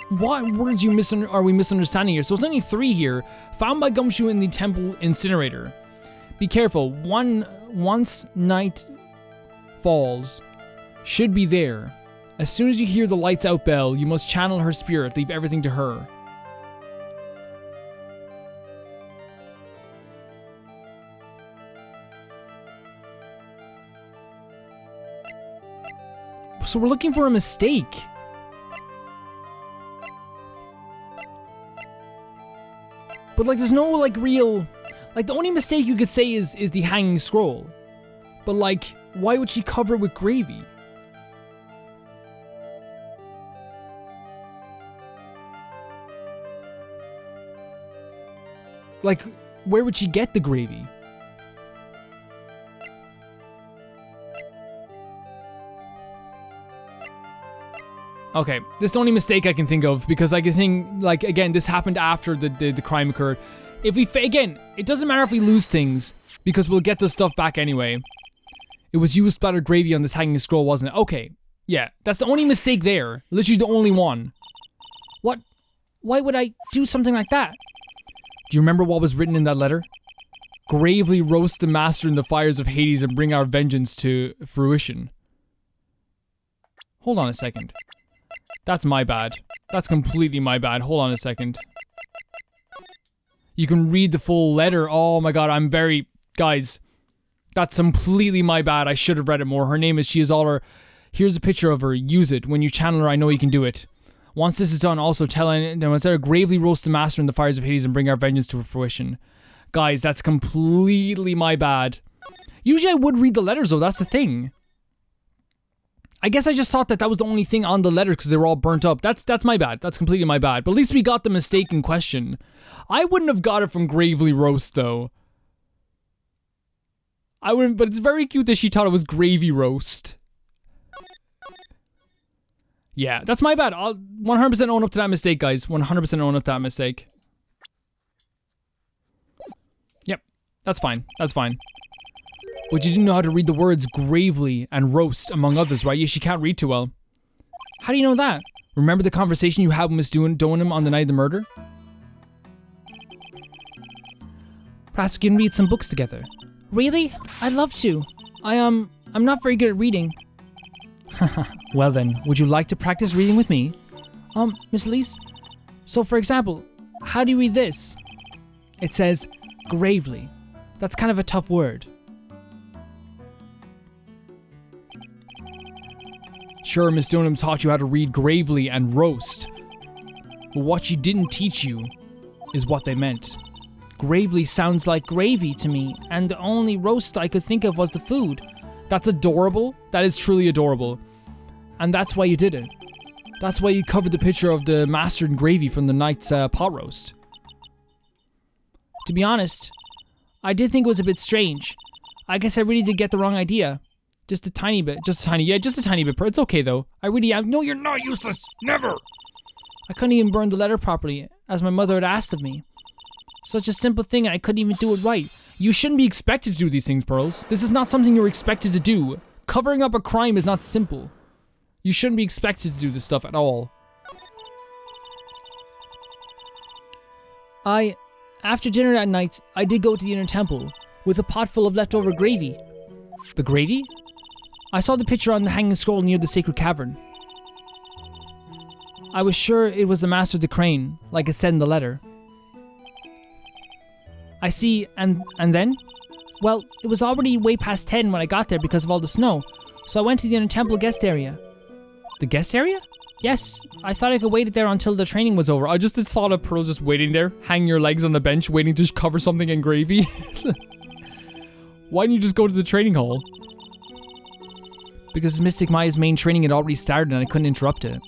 what words are we misunderstanding here? So it's only 3 here. Found by Gumshoe in the Temple Incinerator. Be careful. Once night falls, should be there. As soon as you hear the lights out bell, you must channel her spirit. Leave everything to her. So we're looking for a mistake. But like, there's no like real, like the only mistake you could say is the hanging scroll. But like, why would she cover it with gravy? Like, where would she get the gravy? Okay, this is the only mistake I can think of, because I can think, like, again, this happened after the crime occurred. If we, again, it doesn't matter if we lose things, because we'll get the stuff back anyway. It was you who splattered gravy on this hanging scroll, wasn't it? Okay, yeah, that's the only mistake there. Literally the only one. What? Why would I do something like that? Do you remember what was written in that letter? Gravely roast the master in the fires of Hades and bring our vengeance to fruition. Hold on a second. That's my bad. That's completely my bad. Hold on a second. You can read the full letter. Oh my god, I'm very... Guys, that's completely my bad. I should have read it more. Her name is... She is all her... Here's a picture of her. Use it. When you channel her, I know you can do it. Once this is done, also tell her gravely roast the master in the fires of Hades and bring our vengeance to fruition. Guys, that's completely my bad. Usually I would read the letters though, that's the thing. I guess I just thought that was the only thing on the letters because they were all burnt up. That's my bad. That's completely my bad. But at least we got the mistake in question. I wouldn't have got it from gravely roast though. I wouldn't, but it's very cute that she thought it was gravy roast. Yeah, that's my bad. I'll 100% own up to that mistake, guys. 100% own up to that mistake. Yep, that's fine. That's fine. But you didn't know how to read the words gravely and roast, among others, right? Yeah, she can't read too well. How do you know that? Remember the conversation you had with Miss Donham on the night of the murder? Perhaps we can read some books together. Really? I'd love to. I'm not very good at reading. Well then, would you like to practice reading with me? Miss Elise? So for example, how do you read this? It says, gravely. That's kind of a tough word. Sure, Miss Donham taught you how to read gravely and roast. But what she didn't teach you is what they meant. Gravely sounds like gravy to me, and the only roast I could think of was the food. That's adorable. That is truly adorable. And that's why you did it. That's why you covered the picture of the master in gravy from the night's pot roast. To be honest, I did think it was a bit strange. I guess I really did get the wrong idea. Just a tiny bit. Just a tiny bit. It's okay though. I really am. No, you're not useless. Never. I couldn't even burn the letter properly, as my mother had asked of me. Such a simple thing, and I couldn't even do it right. You shouldn't be expected to do these things, Pearls. This is not something you're expected to do. Covering up a crime is not simple. You shouldn't be expected to do this stuff at all. After dinner that night, I did go to the inner temple, with a pot full of leftover gravy. The gravy? I saw the picture on the hanging scroll near the sacred cavern. I was sure it was the master of the crane, like it said in the letter. I see, and then? Well, it was already way past 10 when I got there because of all the snow, so I went to the inner temple guest area. The guest area? Yes, I thought I could wait there until the training was over. I just thought of Pearl just waiting there, hanging your legs on the bench, waiting to cover something in gravy. Why didn't you just go to the training hall? Because Mystic Maya's main training had already started and I couldn't interrupt it.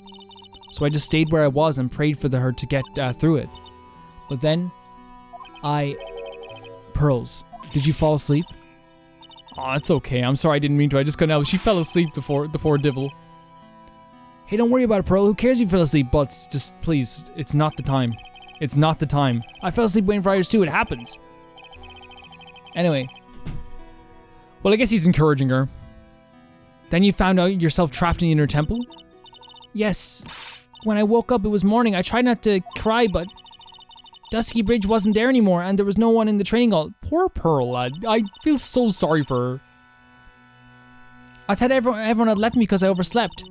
So I just stayed where I was and prayed for her to get through it. But then, Pearls, did you fall asleep? Oh, it's okay. I'm sorry I didn't mean to. I just couldn't help. She fell asleep, the poor devil. Hey, don't worry about it, Pearl. Who cares if you fell asleep? But just, please, it's not the time. It's not the time. I fell asleep waiting for others too. It happens. Anyway. Well, I guess he's encouraging her. Then you found out yourself trapped in the inner temple? Yes. When I woke up, it was morning. I tried not to cry, but Dusky Bridge wasn't there anymore, and there was no one in the training hall. Poor Pearl, lad. I feel so sorry for her. I thought everyone had left me because I overslept.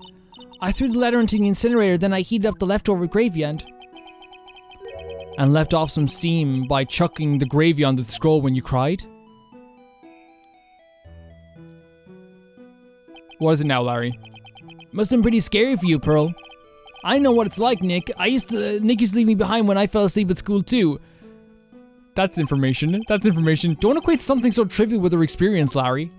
I threw the letter into the incinerator, then I heated up the leftover gravy and left off some steam by chucking the gravy onto the scroll when you cried? What is it now, Larry? Must have been pretty scary for you, Pearl. I know what it's like, Nick. Nick used to leave me behind when I fell asleep at school too. That's information. Don't equate something so trivial with her experience, Larry.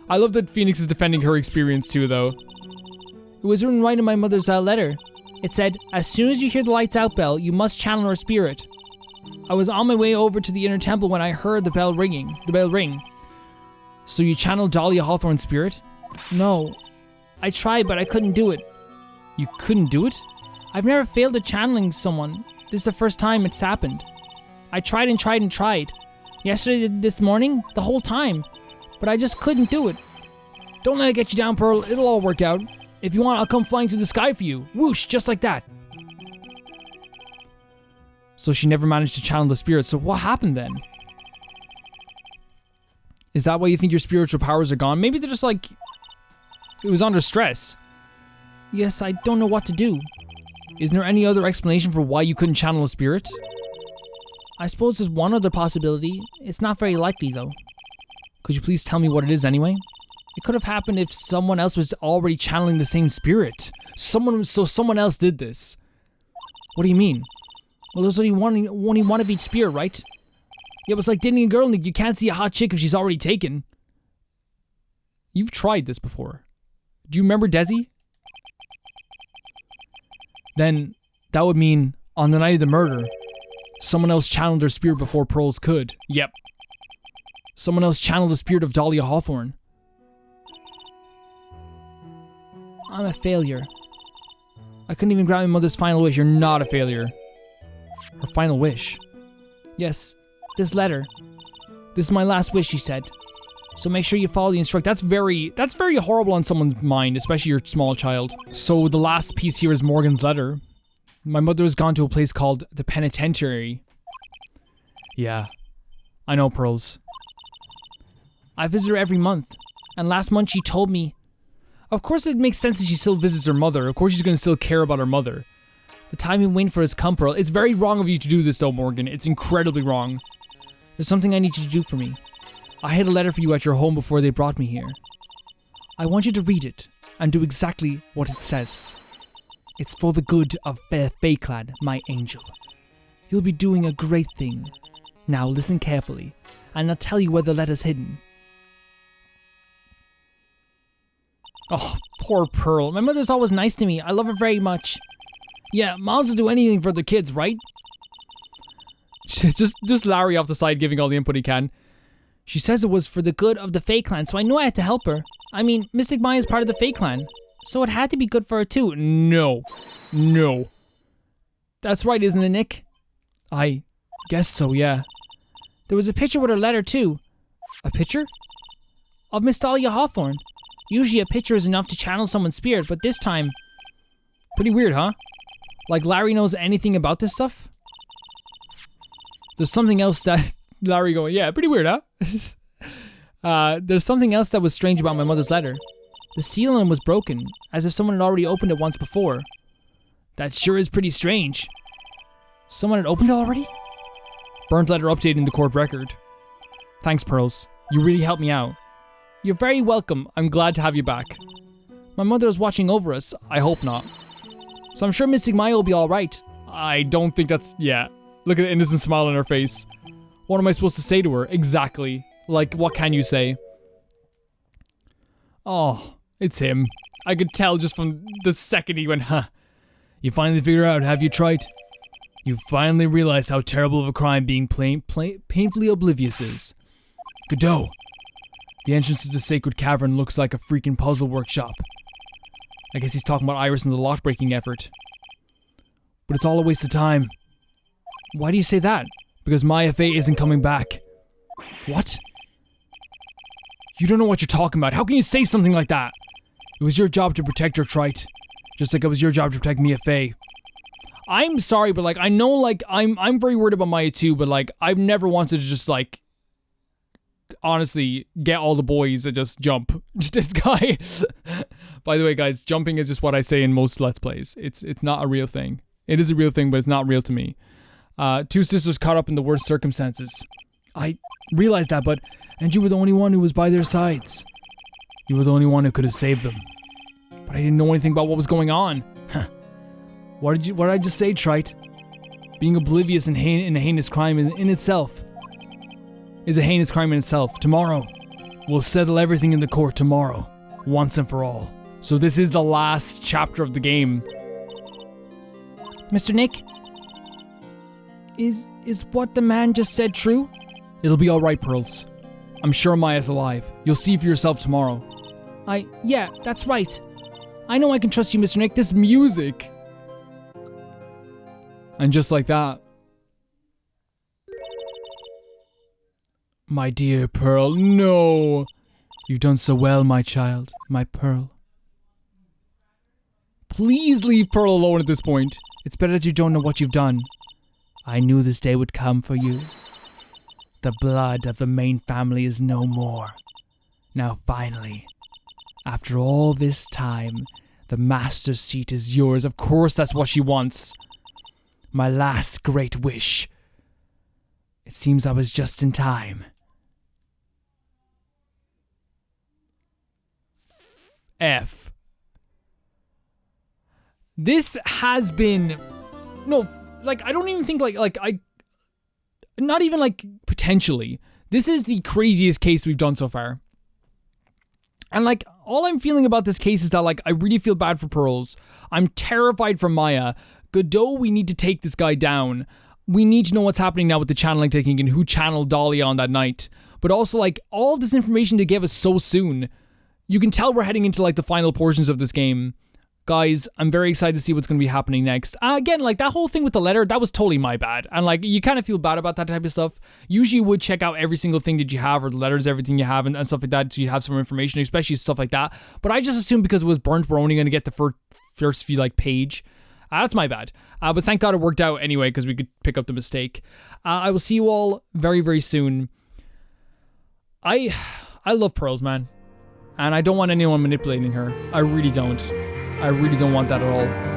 I love that Phoenix is defending her experience too, though. It was written right in my mother's letter. It said, as soon as you hear the lights out bell, you must channel her spirit. I was on my way over to the inner temple when I heard the bell ring. So you channeled Dahlia Hawthorne's spirit? No. I tried, but I couldn't do it. You couldn't do it? I've never failed at channeling someone. This is the first time it's happened. I tried and tried and tried. Yesterday, this morning, the whole time. But I just couldn't do it. Don't let it get you down, Pearl. It'll all work out. If you want, I'll come flying through the sky for you. Whoosh, just like that. So she never managed to channel the spirit. So what happened then? Is that why you think your spiritual powers are gone? Maybe they're just like... It was under stress. Yes, I don't know what to do. Isn't there any other explanation for why you couldn't channel a spirit? I suppose there's one other possibility. It's not very likely, though. Could you please tell me what it is anyway? It could have happened if someone else was already channeling the same spirit. Someone else did this. What do you mean? Well, there's only one of each spirit, right? Yeah, it was like dating a girl, Nick. You can't see a hot chick if she's already taken. You've tried this before. Do you remember Desi? Then that would mean on the night of the murder, someone else channeled her spirit before Pearls could. Yep. Someone else channeled the spirit of Dahlia Hawthorne. I'm a failure. I couldn't even grant my mother's final wish. You're not a failure. Her final wish? Yes, this letter. This is my last wish, she said. So make sure you follow the instructions. That's very horrible on someone's mind, especially your small child. So the last piece here is Morgan's letter. My mother has gone to a place called the penitentiary. Yeah, I know, Pearls. I visit her every month. And last month she told me... Of course it makes sense that she still visits her mother. Of course she's going to still care about her mother. The time you wait for his come, Pearl. It's very wrong of you to do this though, Morgan. It's incredibly wrong. There's something I need you to do for me. I had a letter for you at your home before they brought me here. I want you to read it and do exactly what it says. It's for the good of FEY'S, my angel. You'll be doing a great thing. Now listen carefully, and I'll tell you where the letter's hidden. Oh, poor Pearl. My mother's always nice to me. I love her very much. Yeah, moms will do anything for the kids, right? Just Larry off the side giving all the input he can. She says it was for the good of the Fey clan, so I knew I had to help her. I mean, Mystic Maya is part of the Fey clan, so it had to be good for her too. No. No. That's right, isn't it, Nick? I guess so, yeah. There was a picture with her letter too. A picture? Of Miss Dahlia Hawthorne. Usually a picture is enough to channel someone's spirit, but this time... Pretty weird, huh? Like Larry knows anything about this stuff? There's something else that... Larry going, yeah, pretty weird, huh? There's something else that was strange about my mother's letter. The sealing was broken, as if someone had already opened it once before. That sure is pretty strange. Someone had opened it already? Burnt letter updating the court record. Thanks, Pearls. You really helped me out. You're very welcome. I'm glad to have you back. My mother is watching over us. I hope not. So I'm sure Mystic Maya will be alright. I don't think that's... Yeah. Look at the innocent smile on her face. What am I supposed to say to her? Exactly. Like, what can you say? Oh, it's him. I could tell just from the second he went, huh. You finally figured out, have you, Trite? You finally realized how terrible of a crime being painfully oblivious is. Godot. The entrance to the sacred cavern looks like a freaking puzzle workshop. I guess he's talking about Iris and the lock-breaking effort. But it's all a waste of time. Why do you say that? Because Maya Fey isn't coming back. What? You don't know what you're talking about. How can you say something like that? It was your job to protect her, Trite. Just like it was your job to protect Mia Fey. I'm sorry, but like, I know like, I'm very worried about Maya too, but like, I've never wanted to just like, honestly, get all the boys and just jump. This guy. By the way, guys, jumping is just what I say in most Let's Plays. It's not a real thing. It is a real thing, but it's not real to me. Two sisters caught up in the worst circumstances. I realized that, and you were the only one who was by their sides. You were the only one who could have saved them. But I didn't know anything about what was going on. Huh. What did I just say, Trite? Being oblivious in a heinous crime in itself is a heinous crime in itself. Tomorrow, we'll settle everything in the court tomorrow, once and for all. So this is the last chapter of the game. Mr. Nick, is what the man just said true? It'll be alright, Pearls. I'm sure Maya's alive. You'll see for yourself tomorrow. Yeah, that's right. I know I can trust you, Mr. Nick. This music. And just like that. My dear Pearl, no. You've done so well, my child, my Pearl. Please leave Pearl alone at this point. It's better that you don't know what you've done. I knew this day would come for you. The blood of the main family is no more. Now finally, after all this time, the master's seat is yours. Of course that's what she wants. My last great wish. It seems I was just in time. F. This has been... No, like, I don't even think, not even, like, potentially. This is the craziest case we've done so far. And, like, all I'm feeling about this case is that, like, I really feel bad for Pearls. I'm terrified for Maya. Godot, we need to take this guy down. We need to know what's happening now with the channeling technique and who channeled Dahlia on that night. But also, like, all this information they gave us so soon. You can tell we're heading into, like, the final portions of this game. Guys, I'm very excited to see what's going to be happening next. Again, like, that whole thing with the letter, that was totally my bad. And, like, you kind of feel bad about that type of stuff. Usually you would check out every single thing that you have, or the letters, everything you have, and stuff like that, so you have some information, especially stuff like that. But I just assumed because it was burnt, we're only going to get the first few, like, page. That's my bad. But thank God it worked out anyway, because we could pick up the mistake. I will see you all very, very soon. I love Pearls, man. And I don't want anyone manipulating her. I really don't. I really don't want that at all.